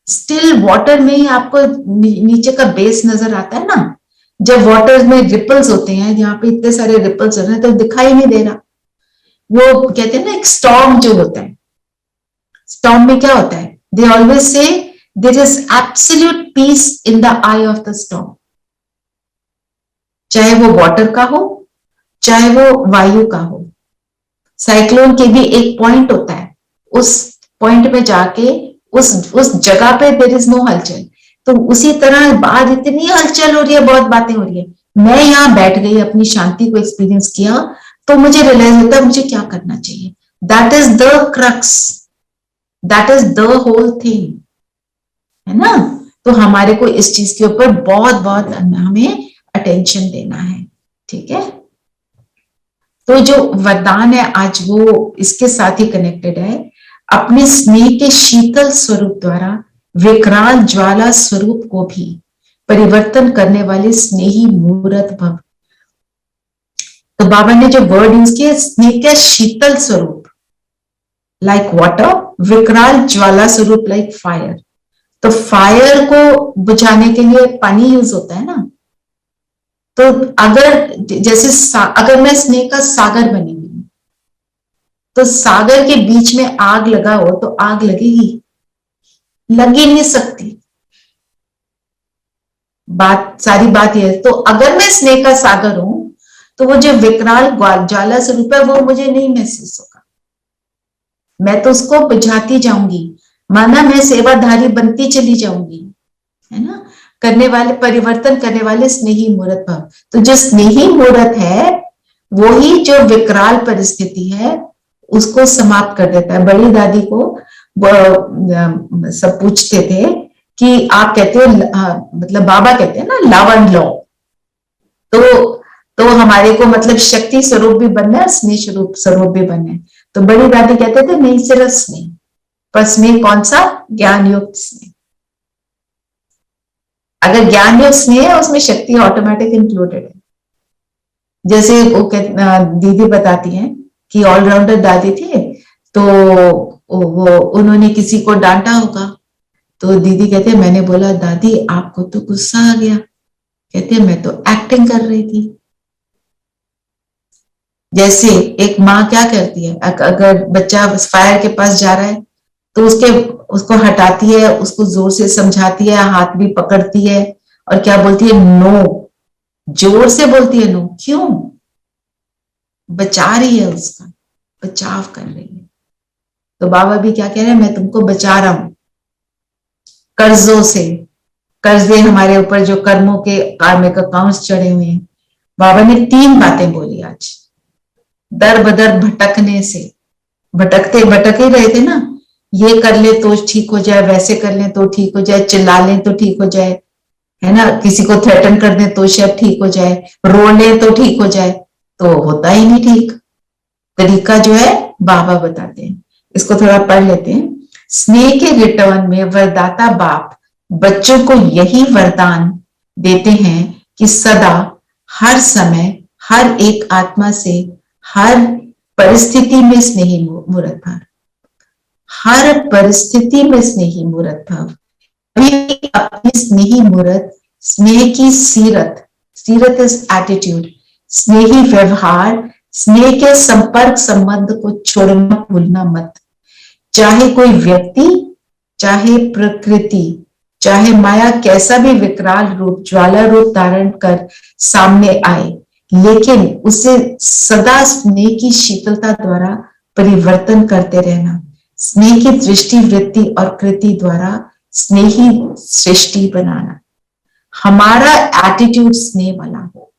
स्टिल वाटर में ही आपको नीचे का बेस नजर आता है ना, जब वाटर में रिपल्स होते हैं, यहाँ पे इतने सारे रिपल्स हो रहे हैं तो दिखाई नहीं दे रहा। वो कहते हैं ना एक स्टॉर्म जो होता है, स्टॉर्म में क्या होता है, they always say there is absolute peace in the eye of the storm, चाहे वो वाटर का हो चाहे वो वायु का हो। साइक्लोन के भी एक पॉइंट होता है, उस पॉइंट में जाके उस जगह पे देयर इज नो हलचल, तो उसी तरह बाहर इतनी हलचल हो रही है, बहुत बातें हो रही है, मैं यहाँ बैठ गई, अपनी शांति को एक्सपीरियंस किया, तो मुझे रियलाइज होता है मुझे क्या करना चाहिए। That is the crux, that is the whole thing, है ना? तो हमारे को इस चीज के ऊपर बहुत बहुत हमें अटेंशन देना है, ठीक है? तो जो वरदान है आज वो इसके साथ ही कनेक्टेड है, अपने स्नेह के शीतल स्वरूप द्वारा विकराल ज्वाला स्वरूप को भी परिवर्तन करने वाले स्नेही मूर्त भव। तो बाबा ने जो वर्ड यूज किया, स्नेह का शीतल स्वरूप लाइक वाटर, विकराल ज्वाला स्वरूप लाइक फायर। तो फायर को बुझाने के लिए पानी यूज होता है ना, तो अगर जैसे अगर मैं स्नेह का सागर बनी हुई, तो सागर के बीच में आग लगा हो तो आग लगेगी? लग ही नहीं सकती। सारी बात यह है। तो अगर मैं स्नेह का सागर हूं तो वो जो विकराल ज्वाला स्वरूप है वो मुझे नहीं महसूस होगा, मैं तो उसको बुझाती जाऊंगी, माना मैं सेवाधारी बनती चली जाऊंगी, है ना? करने वाले, परिवर्तन करने वाले स्नेही मूर्त भाव। तो जो स्नेही मूर्त है वो ही जो विकराल परिस्थिति है उसको समाप्त कर देता है। बड़ी दादी को सब पूछते थे कि आप कहते हो, मतलब बाबा कहते हैं ना लव एंड लॉ, तो हमारे को मतलब शक्ति स्वरूप भी बनना है, स्नेह स्वरूप भी बनना है। तो बड़ी दादी कहते थे नहीं, सिर्फ स्नेह, पर स्नेह कौन सा? ज्ञान युक्त स्नेह। अगर ज्ञान युक्त स्नेह है उसमें शक्ति ऑटोमेटिक इंक्लूडेड है। जैसे वो दीदी बताती हैं कि ऑलराउंडर दादी थे, तो वो उन्होंने किसी को डांटा होगा, तो दीदी कहते मैंने बोला दादी आपको तो गुस्सा आ गया, कहते मैं तो एक्टिंग कर रही थी। जैसे एक माँ क्या करती है, अगर बच्चा फायर के पास जा रहा है तो उसको हटाती है, उसको जोर से समझाती है, हाथ भी पकड़ती है और क्या बोलती है? नो, जोर से बोलती है नो। क्यों? बचा रही है, उसका बचाव कर रही है। तो बाबा भी क्या कह रहे हैं? मैं तुमको बचा रहा हूं कर्जों से। कर्जे हमारे ऊपर जो कर्मों के कार्मिक अकाउंट्स चढ़े हुए हैं। बाबा ने 3 बातें बोली आज। दर बदर भटकने से, भटक ही रहे थे ना, ये कर ले तो ठीक हो जाए, वैसे कर ले तो ठीक हो जाए, चिल्ला ले तो ठीक हो जाए, है ना, किसी को थ्रेटन कर दे तो शायद ठीक हो जाए, रो ले तो ठीक हो जाए, तो होता ही नहीं ठीक। तरीका जो है बाबा बताते हैं, इसको थोड़ा पढ़ लेते हैं। स्नेह के रिटर्न में वरदाता बाप बच्चों को यही वरदान देते हैं कि सदा, हर समय, हर एक आत्मा से, हर परिस्थिति में स्नेही मूर्त भाव, हर परिस्थिति में स्नेही मूर्त भाव। अपनी स्नेही मूर्त स्नेह की सीरत, सीरत इज एटीट्यूड, स्नेही व्यवहार, स्नेह के संपर्क संबंध को छोड़ना भूलना मत। चाहे कोई व्यक्ति, चाहे प्रकृति, चाहे माया कैसा भी विकराल रूप, ज्वाला रूप धारण कर सामने आए, लेकिन उसे सदा स्नेह की शीतलता द्वारा परिवर्तन करते रहना। स्नेह की दृष्टि, वृत्ति और कृति द्वारा स्नेही सृष्टि बनाना। हमारा एटीट्यूड स्नेह वाला हो।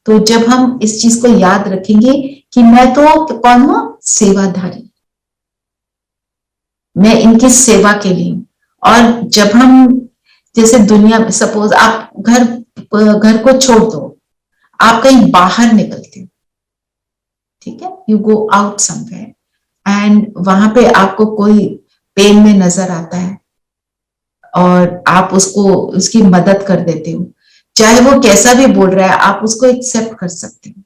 तो जब हम इस चीज को याद रखेंगे कि मैं तो कौन हूं, सेवाधारी, मैं इनकी सेवा के लिए हूं। और जब हम जैसे दुनिया में, सपोज आप घर को छोड़ दो, आप कहीं बाहर निकलते हो, ठीक है, you go out somewhere and वहां पे आपको कोई पेन में नजर आता है और आप उसको, उसकी मदद कर देते हो, चाहे वो कैसा भी बोल रहा है, आप उसको एक्सेप्ट कर सकते हो।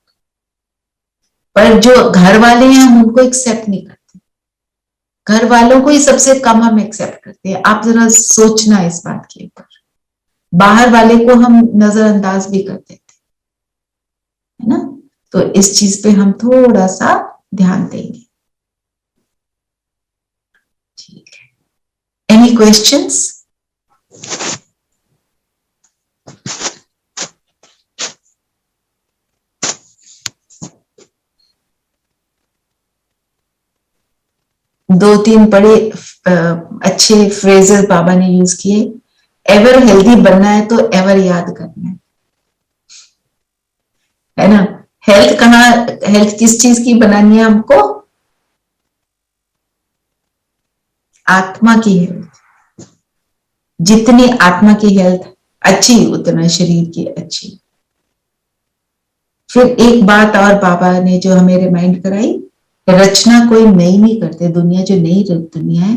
पर जो घर वाले हैं, हम उनको एक्सेप्ट नहीं करते। घर वालों को ही सबसे कम हम एक्सेप्ट करते हैं। आप जरा सोचना इस बात के ऊपर। बाहर वाले को हम नजरअंदाज भी कर देते है ना। तो इस चीज पे हम थोड़ा सा ध्यान देंगे। ठीक है, एनी क्वेश्चंस? दो तीन बड़े अच्छे फ्रेजेस बाबा ने यूज किए। एवर हेल्दी बनना है तो एवर याद करना है ना। हेल्थ कहाँ, हेल्थ किस चीज की बनानी है हमको? आत्मा की हेल्थ। जितनी आत्मा की हेल्थ अच्छी, उतना शरीर की अच्छी। फिर एक बात और बाबा ने जो हमें रिमाइंड कराई, रचना कोई नई नहीं करते। दुनिया जो नई दुनिया है,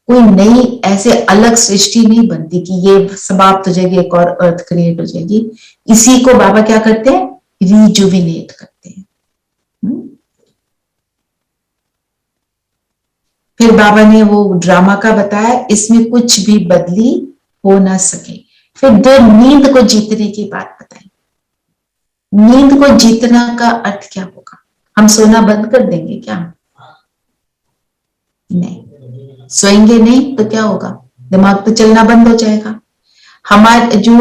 कोई नई ऐसे अलग सृष्टि नहीं बनती कि ये समाप्त हो जाएगी, एक और अर्थ क्रिएट हो जाएगी। इसी को बाबा क्या करते हैं? रिजुविनेट करते हैं। फिर बाबा ने वो ड्रामा का बताया, इसमें कुछ भी बदली हो ना सके। फिर दो नींद को जीतने की बात बताई। नींद को जीतना का अर्थ क्या होगा? हम सोना बंद कर देंगे क्या? नहीं, सोएंगे नहीं तो क्या होगा? दिमाग तो चलना बंद हो जाएगा। हमारे जो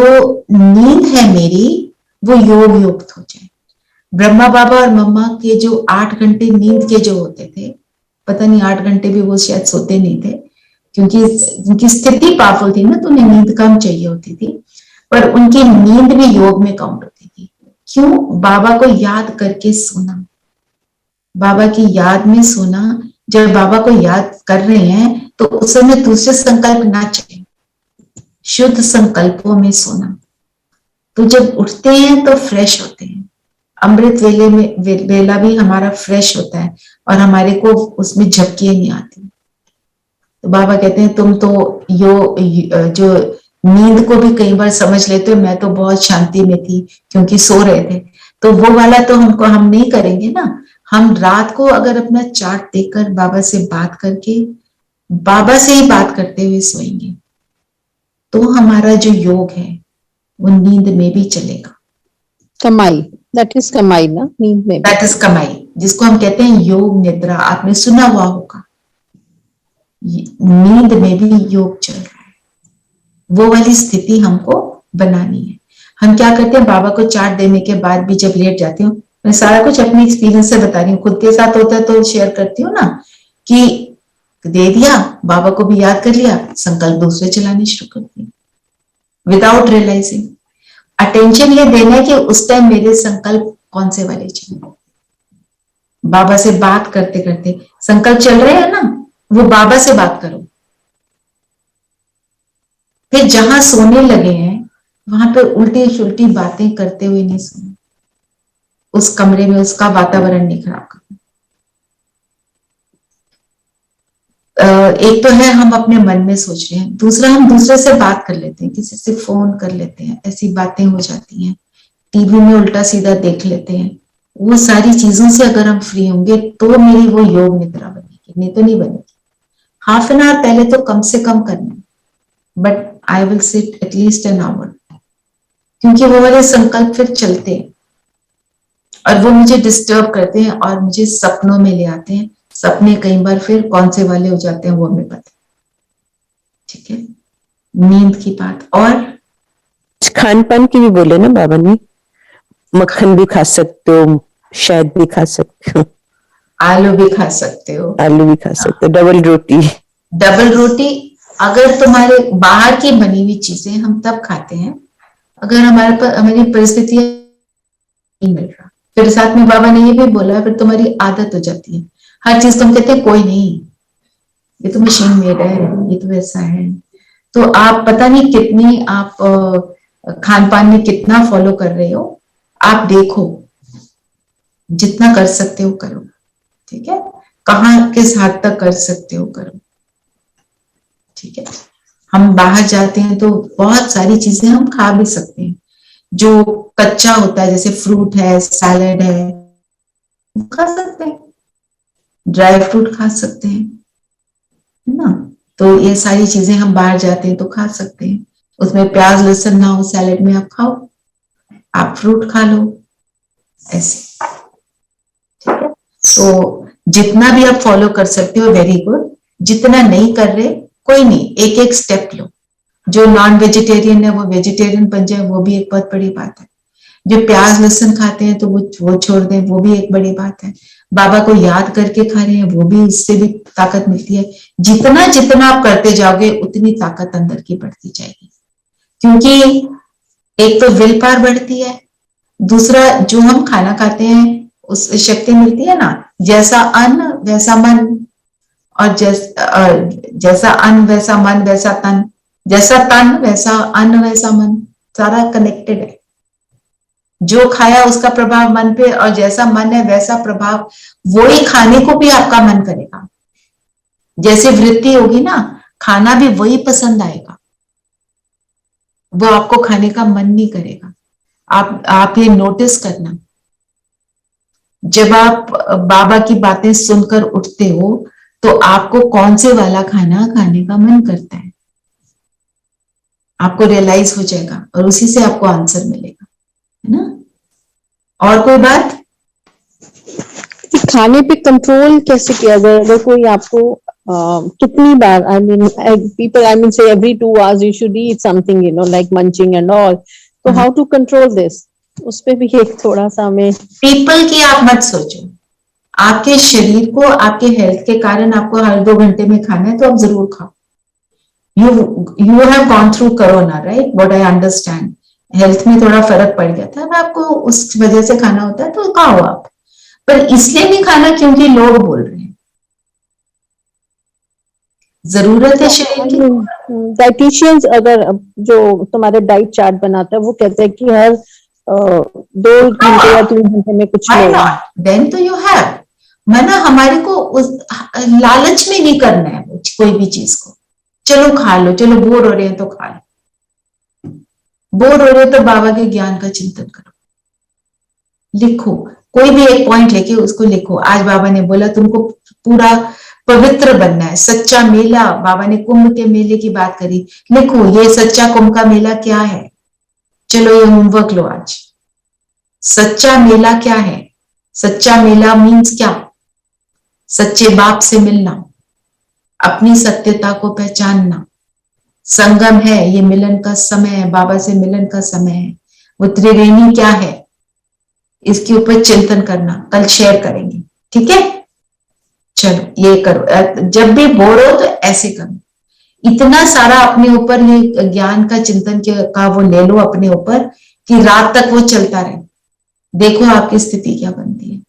नींद है मेरी, वो योग युक्त हो जाए। ब्रह्मा बाबा और मम्मा के जो 8 घंटे नींद के जो होते थे, पता नहीं 8 घंटे भी वो शायद सोते नहीं थे, क्योंकि उनकी स्थिति पावरफुल थी ना, तो उन्हें नींद कम चाहिए होती थी। पर उनकी नींद भी योग में काउंट होती थी। क्यों? बाबा को याद करके सोना, बाबा की याद में सोना। जब बाबा को याद कर रहे हैं तो उस समय दूसरे संकल्प ना चले, शुद्ध संकल्पों में सोना। तो जब उठते हैं तो फ्रेश होते हैं। अमृत वेले में वेला भी हमारा फ्रेश होता है और हमारे को उसमें झपकियां नहीं आती। तो बाबा कहते हैं तुम तो जो नींद को भी कई बार समझ लेते हो, मैं तो बहुत शांति में थी क्योंकि सो रहे थे। तो वो वाला तो हम नहीं करेंगे ना। हम रात को अगर अपना चार्ट देखकर बाबा से बात करके, बाबा से ही बात करते हुए सोएंगे, तो हमारा जो योग है वो नींद में भी चलेगा। कमाई, दैट इज कमाई ना, नींद में। दैट इज कमाई, जिसको हम कहते हैं योग निद्रा। आपने सुना हुआ होगा, नींद में भी योग चल रहा है। वो वाली स्थिति हमको बनानी है। हम क्या करते हैं, बाबा को चार्ट देने के बाद भी जब लेट जाती हूँ, मैं सारा कुछ अपने एक्सपीरियंस से बता रही हूँ। खुद के साथ होता है तो शेयर करती हूँ ना, कि दे दिया, बाबा को भी याद कर लिया, संकल्प दूसरे चलाने शुरू कर दिए विदाउट रियलाइजिंग। अटेंशन ये देना है कि उस टाइम मेरे संकल्प कौन से वाले चले। बाबा से बात करते करते संकल्प चल रहे हैं ना, वो बाबा से बात करो। फिर जहां सोने लगे हैं वहां पर उल्टी सुल्टी बातें करते हुए नहीं सोना। उस कमरे में उसका वातावरण नहीं खराब करना। एक तो है हम अपने मन में सोच रहे हैं, दूसरा हम दूसरे से बात कर लेते हैं, किसी से फोन कर लेते हैं, ऐसी बातें हो जाती हैं, टीवी में उल्टा सीधा देख लेते हैं। वो सारी चीजों से अगर हम फ्री होंगे तो मेरी वो योग निद्रा बनेगी, नहीं तो नहीं बनेगी। हाफ एन आवर पहले तो कम से कम करना, but I will sit at least an hour, क्योंकि वो वाले संकल्प फिर चलते हैं और वो मुझे डिस्टर्ब करते हैं और मुझे सपनों में ले आते हैं। सपने कई बार फिर कौन से वाले हो जाते हैं वो हमें पता है, ठीक है। नींद की बात और खान पान की भी बोले ना बाबा ने, मक्खन भी खा सकते हो, शहद भी खा सकते हो, आलू भी खा सकते हो, आलू भी खा सकते हो, डबल रोटी। डबल रोटी अगर तुम्हारे बाहर की बनी हुई चीजें हम तब खाते हैं अगर हमारे पास हमारी परिस्थिति नहीं मिल रहा। फिर साथ में बाबा ने ये भी बोला फिर तुम्हारी आदत हो जाती है, हर चीज तुम कहते हैं कोई नहीं, ये तो मशीन मेड है, ये तो ऐसा है। तो आप पता नहीं कितनी आप खान पान में कितना फॉलो कर रहे हो, आप देखो, जितना कर सकते हो करो, ठीक है। कहाँ किस हद तक कर सकते हो करो, ठीक है। हम बाहर जाते हैं तो बहुत सारी चीजें हम खा भी सकते हैं, जो कच्चा होता है जैसे फ्रूट है, सैलेड है, खा सकते हैं, ड्राई फ्रूट खा सकते हैं, है ना। तो ये सारी चीजें हम बाहर जाते हैं तो खा सकते हैं, उसमें प्याज लहसुन ना हो सैलेड में, आप खाओ, आप फ्रूट खा लो, ऐसे, ठीक है। तो जितना भी आप फॉलो कर सकते हो वेरी गुड, जितना नहीं कर रहे कोई नहीं, एक एक स्टेप लो। जो नॉन वेजिटेरियन है वो वेजिटेरियन बन जाए, वो भी एक बहुत बड़ी बात है। जो प्याज लहसुन खाते हैं तो वो छोड़ दें, वो भी एक बड़ी बात है। बाबा को याद करके खा रहे हैं, वो भी, उससे भी ताकत मिलती है। जितना जितना आप करते जाओगे उतनी ताकत अंदर की बढ़ती जाएगी, क्योंकि एक तो विल पावर बढ़ती है, दूसरा जो हम खाना खाते हैं उस शक्ति मिलती है ना, जैसा अन्न वैसा मन, और जैसा अन्न वैसा मन वैसा तन, जैसा तन वैसा अन्न वैसा मन, सारा कनेक्टेड है। जो खाया उसका प्रभाव मन पे, और जैसा मन है वैसा प्रभाव, वही खाने को भी आपका मन करेगा। जैसे वृत्ति होगी ना, खाना भी वही पसंद आएगा, वो आपको खाने का मन नहीं करेगा। आप ये नोटिस करना, जब आप बाबा की बातें सुनकर उठते हो तो आपको कौन से वाला खाना खाने का मन करता है, आपको रियलाइज हो जाएगा और उसी से आपको आंसर मिलेगा, है ना। और कोई बात? खाने पे कंट्रोल कैसे किया जाए? अगर कोई आपको कितनी बार, I mean people, I mean say every 2 hours you should eat something, you know, like munching and all, तो how to control this? उस पे भी एक थोड़ा सा हमें। पीपल की आप मत सोचो, आपके शरीर को, आपके हेल्थ के कारण आपको हर 2 घंटे में खाना है तो आप जरूर खाओ। You have gone through corona, right? What I understand, health में थोड़ा फर्क पड़ गया था, आपको उस वजह से खाना होता है तो खाओ आप, पर इसलिए नहीं खाना क्योंकि लोग बोल रहे हैं। जरूरत है शरीर की। डाइटिशियंस अगर जो तुम्हारे डाइट चार्ट बनाता है वो कहते हैं कि हर 2 घंटे या 3 घंटे में कुछ लो, देन तो यू हैव मना, हमारे को उस लालच में नहीं करना है कोई भी चीज को। चलो खा लो, चलो बोर हो रहे हैं तो खा लो, बोर हो रहे हो तो बाबा के ज्ञान का चिंतन करो, लिखो, कोई भी एक पॉइंट लेके उसको लिखो। आज बाबा ने बोला तुमको पूरा पवित्र बनना है, सच्चा मेला, बाबा ने कुंभ के मेले की बात करी, लिखो ये सच्चा कुंभ का मेला क्या है, चलो ये होमवर्क लो आज। सच्चा मेला क्या है? सच्चा मेला मीन्स क्या? सच्चे बाप से मिलना, अपनी सत्यता को पहचानना, संगम है, ये मिलन का समय है, बाबा से मिलन का समय है। वो त्रिवेणी क्या है, इसके ऊपर चिंतन करना, कल शेयर करेंगे, ठीक है। चलो ये करो, जब भी बोर हो तो ऐसे करो, इतना सारा अपने ऊपर ये ज्ञान का चिंतन का वो ले लो अपने ऊपर कि रात तक वो चलता रहे, देखो आपकी स्थिति क्या बनती है।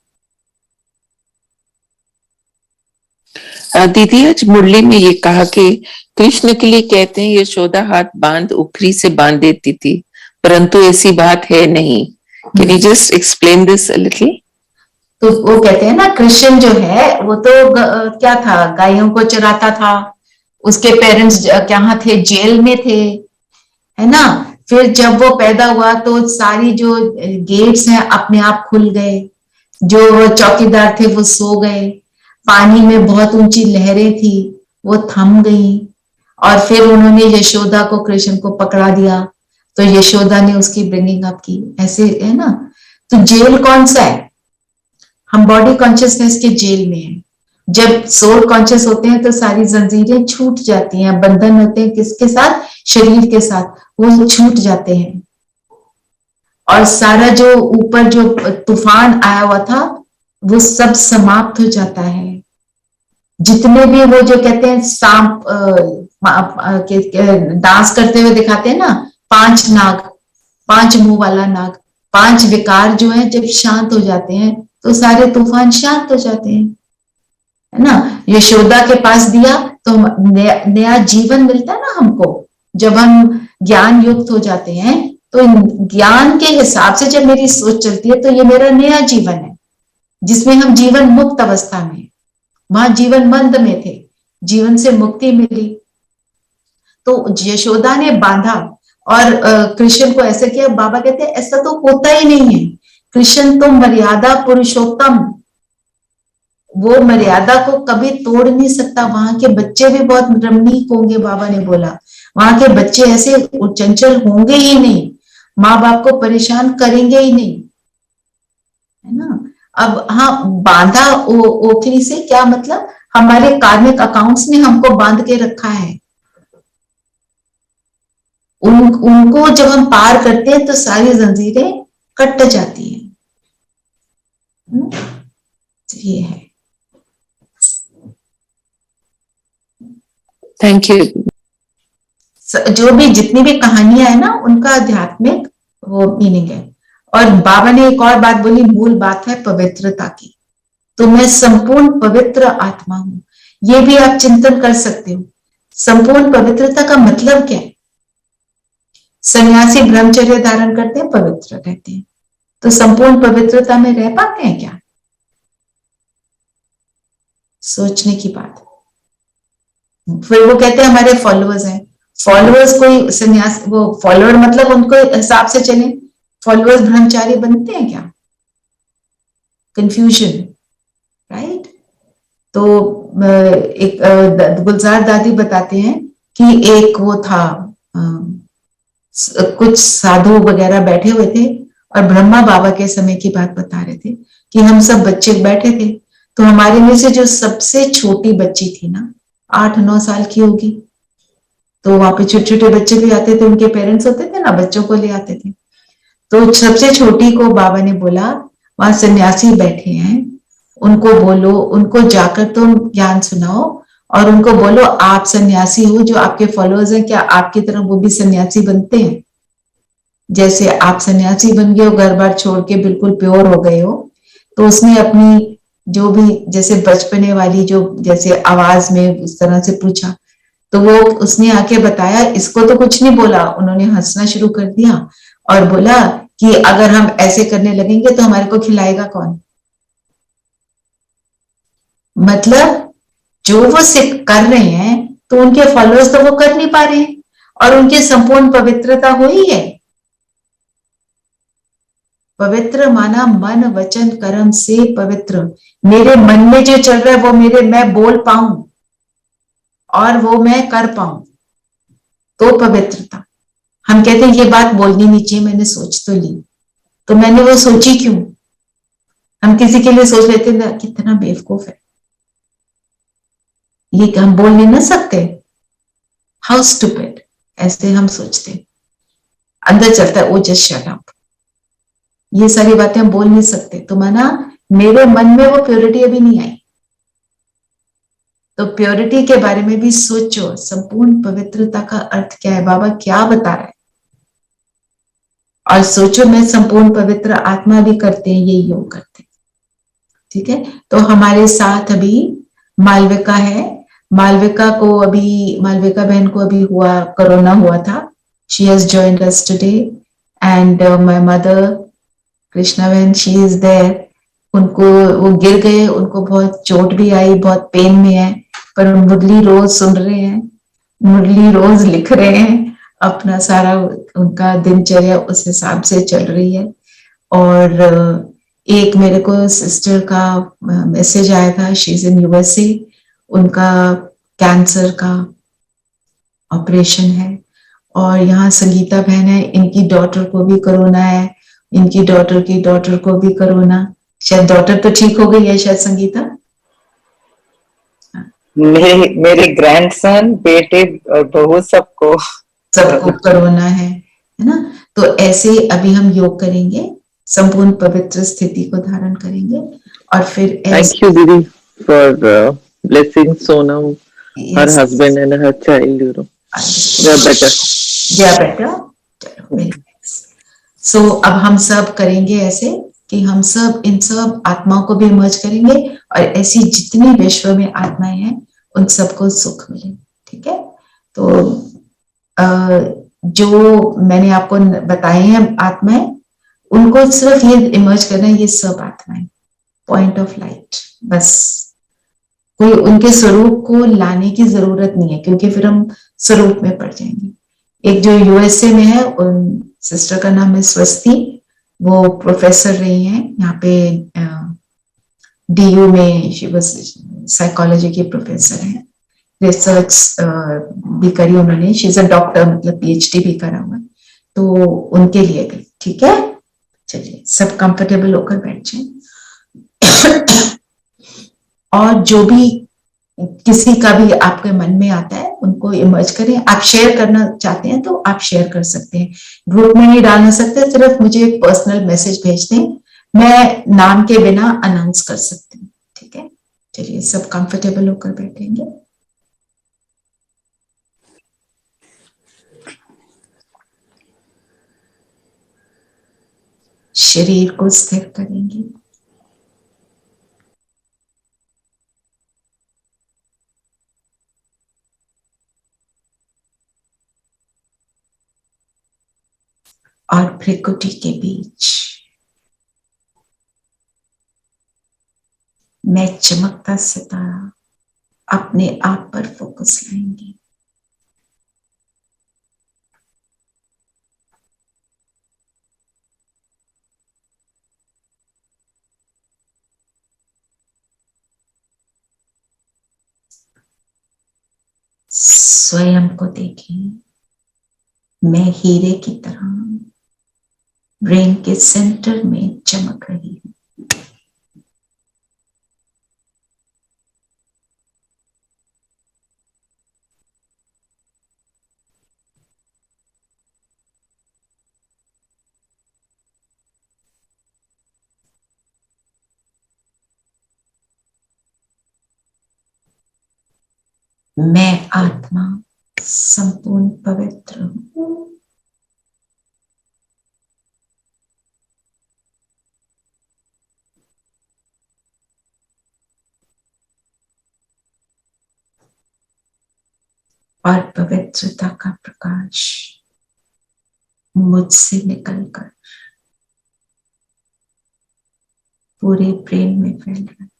दीदी आज मुरली में ये कहा कि कृष्ण के लिए कहते हैं यशोदा हाथ बांध उखरी से बांध देती थी, परंतु ऐसी बात है नहीं। Can you just explain this a little? तो वो कहते हैं ना, कृष्ण जो है वो तो क्या था, गायों को चराता था, उसके पेरेंट्स कहाँ थे, जेल में थे, है ना। फिर जब वो पैदा हुआ तो सारी जो गेट्स हैं अपने आप खुल गए, जो चौकीदार थे वो सो गए, पानी में बहुत ऊंची लहरें थी वो थम गई, और फिर उन्होंने यशोदा को कृष्ण को पकड़ा दिया, तो यशोदा ने उसकी ब्रिंगिंग अप की, ऐसे है ना। तो जेल कौन सा है? हम बॉडी कॉन्शियसनेस के जेल में हैं। जब सोल कॉन्शियस होते हैं तो सारी जंजीरें छूट जाती हैं, बंधन होते हैं किसके साथ? शरीर के साथ, वो छूट जाते हैं। और सारा जो ऊपर जो तूफान आया हुआ था वो सब समाप्त हो जाता है। जितने भी वो जो कहते हैं सांप डांस करते हुए दिखाते हैं ना, 5 नाग, 5 मुंह वाला नाग, 5 विकार जो है जब शांत हो जाते हैं तो सारे तूफान शांत हो जाते हैं, है ना। यशोदा के पास दिया तो नया जीवन मिलता है ना हमको। जब हम ज्ञान युक्त हो जाते हैं तो ज्ञान के हिसाब से जब मेरी सोच चलती है तो ये मेरा नया जीवन है, जिसमें हम जीवन मुक्त अवस्था में, वहां जीवन बंद में थे, जीवन से मुक्ति मिली। तो यशोदा ने बांधा और कृष्ण को ऐसे किया। बाबा कहते हैं ऐसा तो होता ही नहीं है, कृष्ण तो मर्यादा पुरुषोत्तम, वो मर्यादा को कभी तोड़ नहीं सकता। वहां के बच्चे भी बहुत रमणीक होंगे, बाबा ने बोला वहां के बच्चे ऐसे चंचल होंगे ही नहीं, माँ बाप को परेशान करेंगे ही नहीं, है ना। अब हाँ, बांधा ओखली से क्या मतलब? हमारे कार्मिक अकाउंट्स ने हमको बांध के रखा है। उनको जब हम पार करते हैं तो सारी जंजीरें कट जाती हैं। ये है। Thank you. जो भी जितनी भी कहानियां है ना उनका आध्यात्मिक वो मीनिंग है। और बाबा ने एक और बात बोली, मूल बात है पवित्रता की। तो मैं संपूर्ण पवित्र आत्मा हूं, ये भी आप चिंतन कर सकते हो। संपूर्ण पवित्रता का मतलब क्या है? सन्यासी ब्रह्मचर्य धारण करते हैं, पवित्र रहते हैं, तो संपूर्ण पवित्रता में रह पाते हैं क्या? सोचने की बात। फिर वो कहते हैं हमारे फॉलोअर्स हैं, फॉलोअर्स कोई सन्यास, वो फॉलोअर मतलब उनको हिसाब से चले, फॉलोअर्स ब्रह्मचारी बनते हैं क्या? Confusion, right. तो एक गुलजार दादी बताते हैं कि एक वो था, कुछ साधु वगैरह बैठे हुए थे और ब्रह्मा बाबा के समय की बात बता रहे थे कि हम सब बच्चे बैठे थे, तो हमारे में से जो सबसे छोटी बच्ची थी ना, 8-9 साल की होगी, तो वहां पे छोटे छोटे बच्चे भी आते थे, उनके पेरेंट्स होते थे ना, बच्चों को ले आते थे। तो सबसे छोटी को बाबा ने बोला वहां सन्यासी बैठे हैं, उनको बोलो, उनको जाकर तुम ज्ञान सुनाओ और उनको बोलो आप सन्यासी हो, जो आपके फॉलोअर्स हैं क्या आपकी तरह वो भी सन्यासी बनते हैं? जैसे आप सन्यासी बन गए हो, घर बार छोड़ के बिल्कुल प्योर हो गए हो। तो उसने अपनी जो भी जैसे बचपने वाली जो जैसे आवाज में उस तरह से पूछा, तो वो उसने आके बताया, इसको तो कुछ नहीं बोला, उन्होंने हंसना शुरू कर दिया और बोला कि अगर हम ऐसे करने लगेंगे तो हमारे को खिलाएगा कौन? मतलब जो वो सिर्फ कर रहे हैं तो उनके फॉलोअर्स तो वो कर नहीं पा रहे हैं, और उनकी संपूर्ण पवित्रता हुई है। पवित्र माना मन वचन कर्म से पवित्र। मेरे मन में जो चल रहा है वो मेरे मैं बोल पाऊं और वो मैं कर पाऊं, तो पवित्रता। हम कहते हैं ये बात बोलनी नहीं चाहिए, मैंने सोच तो ली, तो मैंने वो सोची क्यों? हम किसी के लिए सोच लेते हैं कितना बेवकूफ है, ये हम बोल नहीं ना सकते, हाउ स्टूपिड, ऐसे हम सोचते। अंदर चलता है ओ जस्ट शट अप, ये सारी बातें हम बोल नहीं सकते। तो माना मेरे मन में वो प्योरिटी अभी नहीं आई, तो प्योरिटी के बारे में भी सोचो। संपूर्ण पवित्रता का अर्थ क्या है, बाबा क्या बता रहे हैं? और सोचो मैं संपूर्ण पवित्र आत्मा भी करते हैं, ये योग करते हैं, ठीक है। तो हमारे साथ अभी मालविका है। मालविका बहन को अभी कोरोना हुआ था। She has joined us today and my mother Krishna बहन, शी इज देयर। उनको वो गिर गए, उनको बहुत चोट भी आई, बहुत पेन में है, पर मुरली रोज सुन रहे हैं, मुरली रोज लिख रहे हैं, अपना सारा उनका दिनचर्या उस हिसाब से चल रही है। और एक मेरे को सिस्टर का मैसेज आया था, शी इज इन यूएसए, उनका कैंसर का ऑपरेशन है। और यहाँ संगीता बहन है, इनकी डॉटर को भी कोरोना है, इनकी डॉटर की डॉटर को भी कोरोना। शायद डॉटर तो ठीक हो गई है शायद संगीता। मेरे ग्रैंडसन, बेटे और बहू सबको सबको कोरोना है ना। तो ऐसे अभी हम योग करेंगे, संपूर्ण पवित्र स्थिति को धारण करेंगे और फिर थैंक यू दीदी for blessing Sonam, her Yes. husband and her child, you know. They are better. They are better. चलो, very nice. So अब हम सब करेंगे ऐसे कि हम सब इन सब आत्माओं को भी इमर्ज करेंगे और ऐसी जितनी विश्व में आत्माएं हैं उन सबको सुख मिले। ठीक है, तो जो मैंने आपको बताए हैं आत्माएं, उनको सिर्फ ये इमर्ज करना है, ये सब आत्माएं पॉइंट ऑफ लाइट, बस कोई उनके स्वरूप को लाने की जरूरत नहीं है, क्योंकि फिर हम स्वरूप में पड़ जाएंगे। एक जो यूएसए में है, उन सिस्टर का नाम है स्वस्ति, वो प्रोफेसर रही हैं यहाँ पे डीयू में, शी वाज साइकोलॉजी की प्रोफेसर है, रिसर्च भी करी उन्होंने, शी इज अ डॉक्टर, मतलब पीएचडी भी करा हुआ, तो उनके लिए गई। ठीक है, चलिए सब कंफर्टेबल होकर बैठ जाए। और जो भी किसी का भी आपके मन में आता है उनको इमर्ज करें। आप शेयर करना चाहते हैं तो आप शेयर कर सकते हैं, ग्रुप में नहीं डालना सकते, सिर्फ मुझे एक पर्सनल मैसेज भेज दें, मैं नाम के बिना अनाउंस कर सकती हूँ। ठीक है, चलिए सब कंफर्टेबल होकर बैठेंगे। शरीर को स्थिर करेंगे। और भ्रिकुटी के बीच मैं चमकता सितारा अपने आप पर फोकस लाएंगे। स्वयं को देखें, मैं हीरे की तरह ब्रेन के सेंटर में चमक रही हूं। मैं आत्मा संपूर्ण पवित्र हूं। और पवित्रता का प्रकाश मुझसे निकलकर पूरे ब्रेन में फैल रहा है।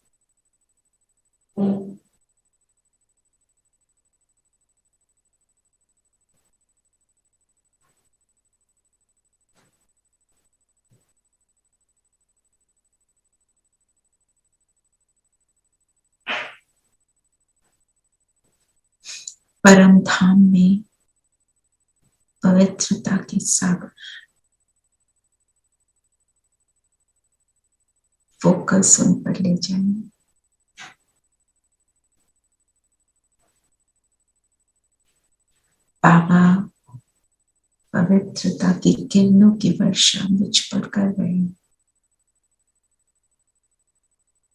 परम धाम में पवित्रता के सागर, फोकस उन पर ले जाएं। बाबा पवित्रता की किरणों की वर्षा मुझ पर कर रहे हैं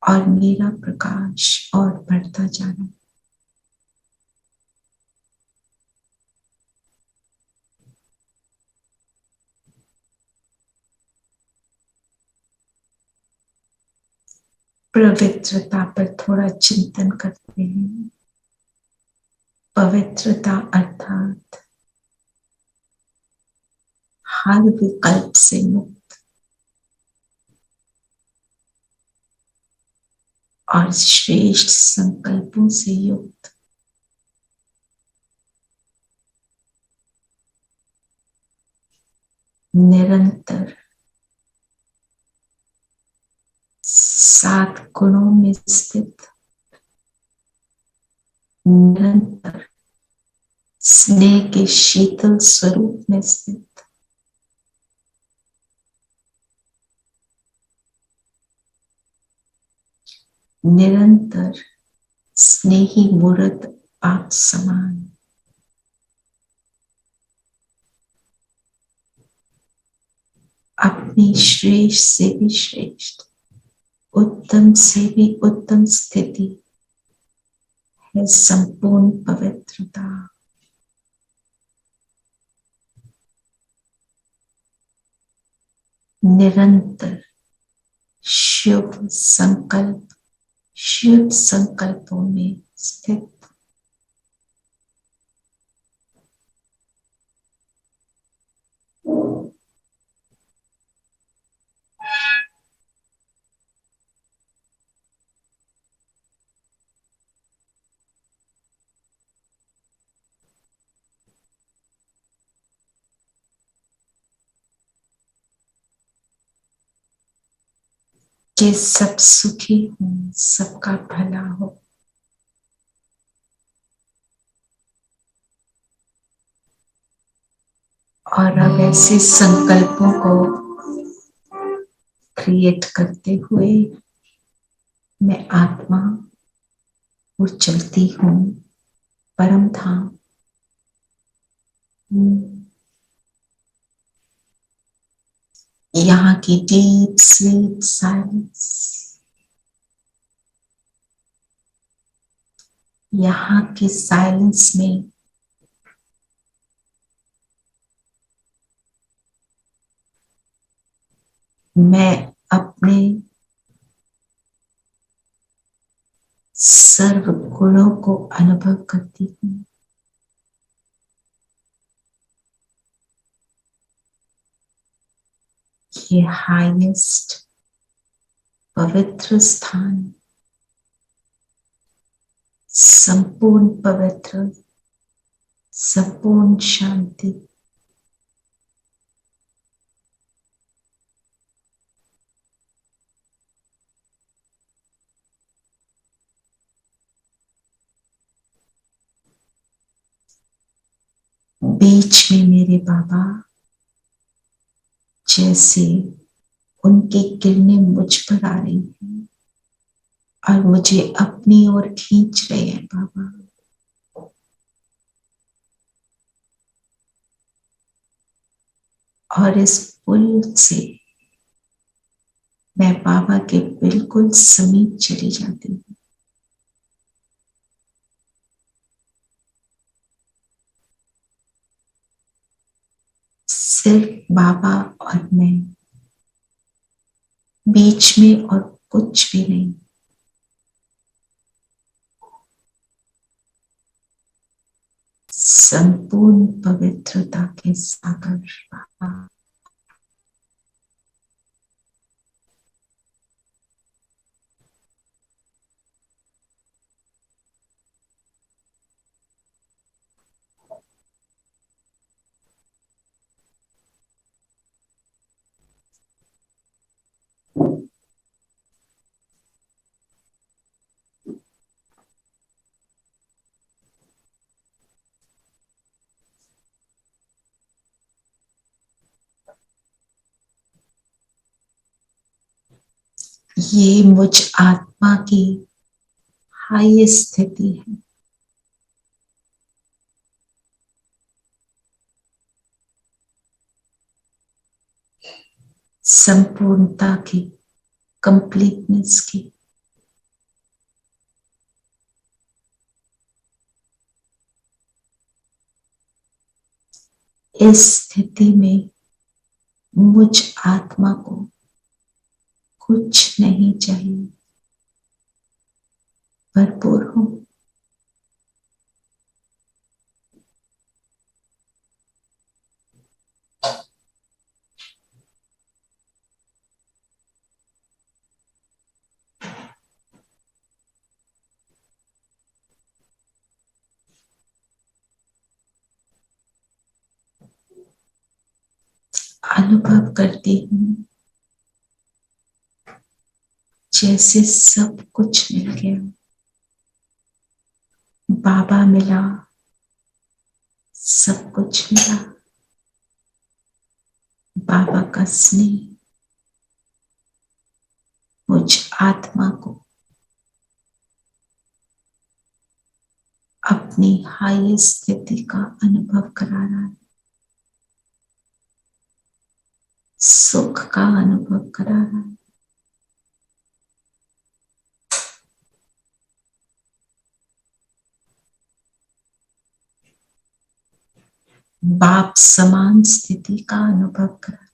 और मेरा प्रकाश और बढ़ता जा रहा है। पवित्रता पर थोड़ा चिंतन करते हैं। पवित्रता अर्थात हर विकल्प से मुक्त और श्रेष्ठ संकल्पों से युक्त। निरंतर 7 गुणों में स्थित, निरंतर स्नेह के शीतल स्वरूप में स्थित निरंतर स्नेही मूर्त आप समान अपनी श्रेष्ठ से भी श्रेष्ठ, उत्तम से भी उत्तम स्थिति है संपूर्ण पवित्रता। निरंतर शुभ संकल्पों में स्थित कि सब सुखी हो, सबका भला हो। और अब ऐसे संकल्पों को क्रिएट करते हुए मैं आत्मा और चलती हूँ परम धाम। यहाँ की डीप स्लीप साइलेंस, यहाँ की साइलेंस में मैं अपने सर्व गुणों को अनुभव करती हूँ। ये हाईएस्ट पवित्र स्थान, संपूर्ण पवित्र, संपूर्ण शांति, बीच में मेरे बाबा जैसे उनकी किरणें मुझ पर आ रही हैं और मुझे अपनी ओर खींच रहे हैं बाबा। और इस पुल से मैं बाबा के बिल्कुल समीप चली जाती हूँ। सिर्फ बाबा और मैं, बीच में और कुछ भी नहीं। संपूर्ण पवित्रता के सागर बाबा। ये मुझ आत्मा की हाई स्थिति है। संपूर्णता की, कंप्लीटनेस की। इस स्थिति में मुझ आत्मा को कुछ नहीं चाहिए, भरपूर हूं। अनुभव करती हूँ जैसे सब कुछ मिल गया। बाबा मिला, सब कुछ मिला। बाबा का स्नेह मुझ आत्मा को अपनी हाईएस्ट स्थिति का अनुभव करा रहा है, सुख का अनुभव करा रहा है। बाप समान स्थिति का अनुभव करा।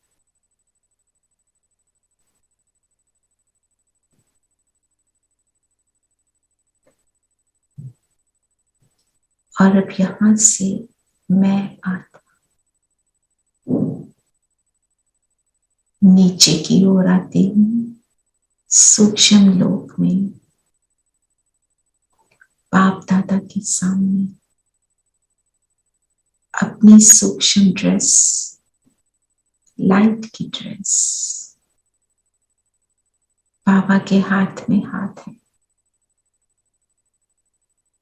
और अब यहां से मैं आत्मा नीचे की ओर आती हूं, सूक्ष्म लोक में बाप दादा के सामने अपनी सूक्ष्म ड्रेस, लाइट की ड्रेस, बाबा के हाथ में हाथ है।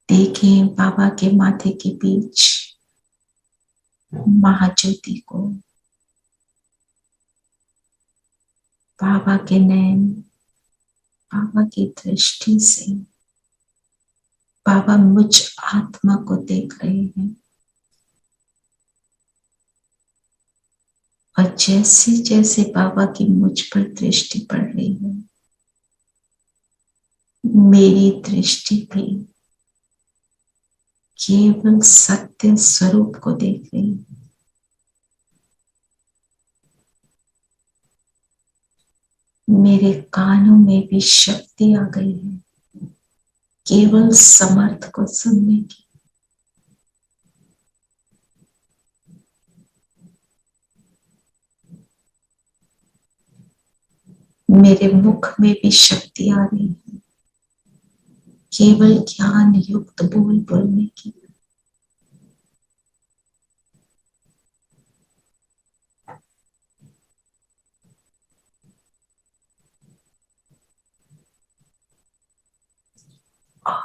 देखें बाबा के माथे के बीच महाज्योति को, बाबा के नैन, बाबा की दृष्टि से बाबा मुझ आत्मा को देख रहे हैं। और जैसे जैसे बाबा की मुझ पर दृष्टि पड़ रही है, मेरी दृष्टि भी केवल सत्य स्वरूप को देख रही है। मेरे कानों में भी शक्ति आ गई है केवल समर्थ को सुनने की। मेरे मुख में भी शक्ति आ रही है केवल ज्ञान युक्त बोल बोलने की।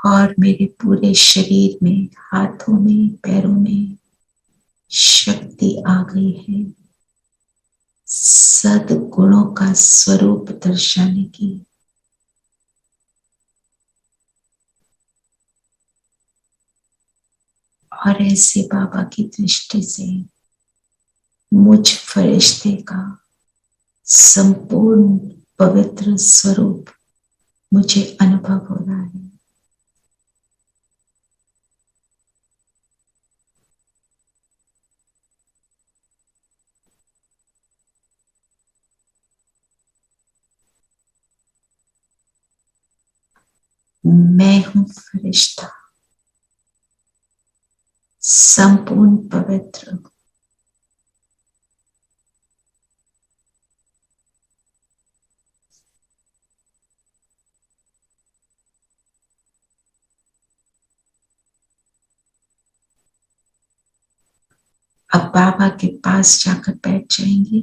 और मेरे पूरे शरीर में, हाथों में, पैरों में शक्ति आ गई है सद्गुणों का स्वरूप दर्शाने की। और ऐसे बाबा की दृष्टि से मुझ फरिश्ते का संपूर्ण पवित्र स्वरूप मुझे अनुभव हो रहा है। मैं हूं फरिश्ता, संपूर्ण पवित्र। अब बाबा के पास जाकर बैठ जाएंगे।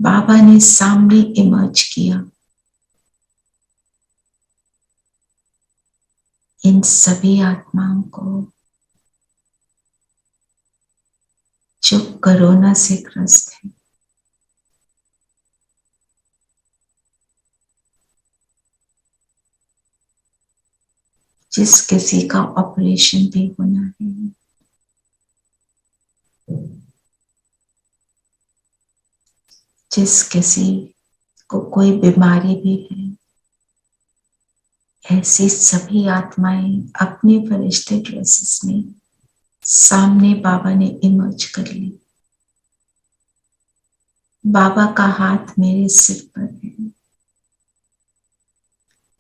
बाबा ने सामने इमर्ज किया। इन सभी आत्माओं को जो कोरोना से ग्रस्त है, जिस किसी का ऑपरेशन भी होना है, जिस किसी को कोई बीमारी भी है, ऐसी सभी आत्माएं अपने फरिश्ते ड्रेसेस में सामने बाबा ने इमर्ज कर ली। बाबा का हाथ मेरे सिर पर है।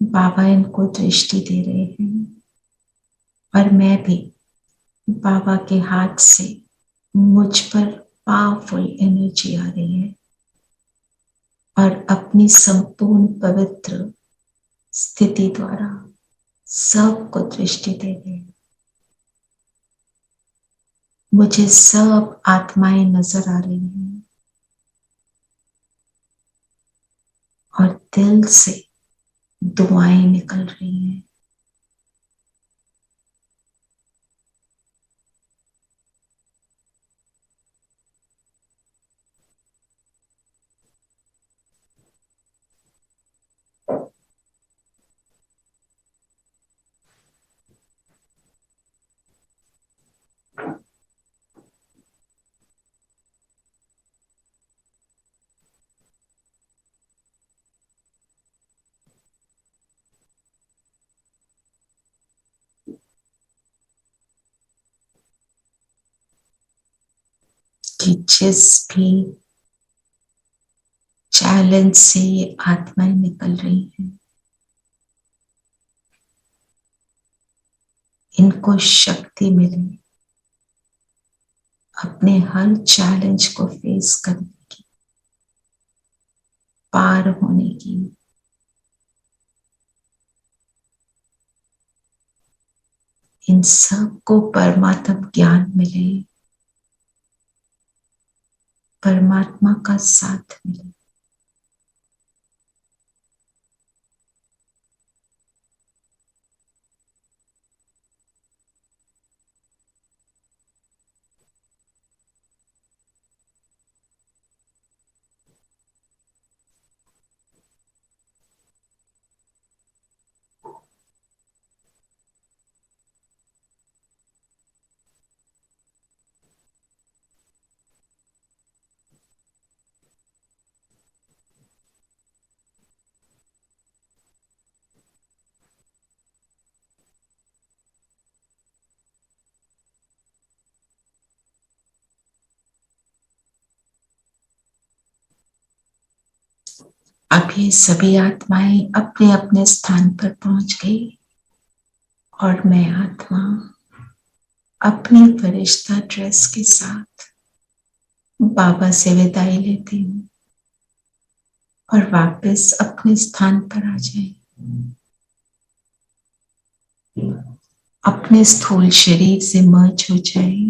बाबा इनको दृष्टि दे रहे हैं और मैं भी बाबा के हाथ से, मुझ पर पावरफुल एनर्जी आ रही है और अपनी संपूर्ण पवित्र स्थिति द्वारा सबको दृष्टि दे रहे हैं। मुझे सब आत्माएं नजर आ रही हैं और दिल से दुआएं निकल रही हैं। कि जिस भी चैलेंज से ये आत्माएं निकल रही हैं, इनको शक्ति मिले अपने हर चैलेंज को फेस करने की, पार होने की। इन सब को परमात्म ज्ञान मिले, परमात्मा का साथ मिले। अब ये सभी आत्माएं अपने अपने स्थान पर पहुंच गई और मैं आत्मा अपनी फरिश्ता ड्रेस के साथ बाबा से विदाई लेती हूँ और वापस अपने स्थान पर आ जाए। अपने स्थूल शरीर से मर्ज हो जाए।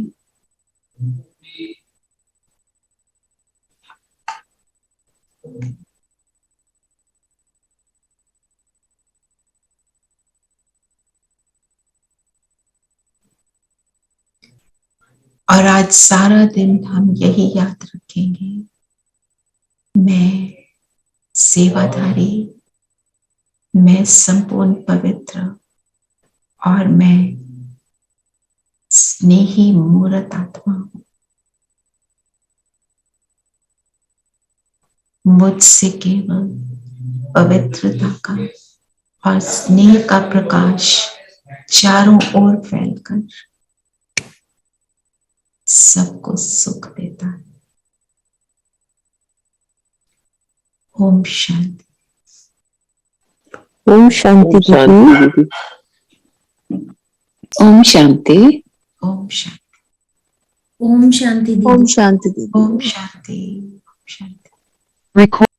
और आज सारा दिन हम यही याद रखेंगे, मैं सेवाधारी, मैं संपूर्ण पवित्र और मैं स्नेही मूर्त आत्मा हूं। मुझसे केवल पवित्रता का और स्नेह का प्रकाश चारों ओर फैलकर सबको सुख देता है। ओम शांति। ओम शांति ओम शांति दीदी। दीदी। ओम शांति। ओम शांति। ओम शांति दीदी। ओम शांति दीदी। ओम शांति। ओम शांति। Record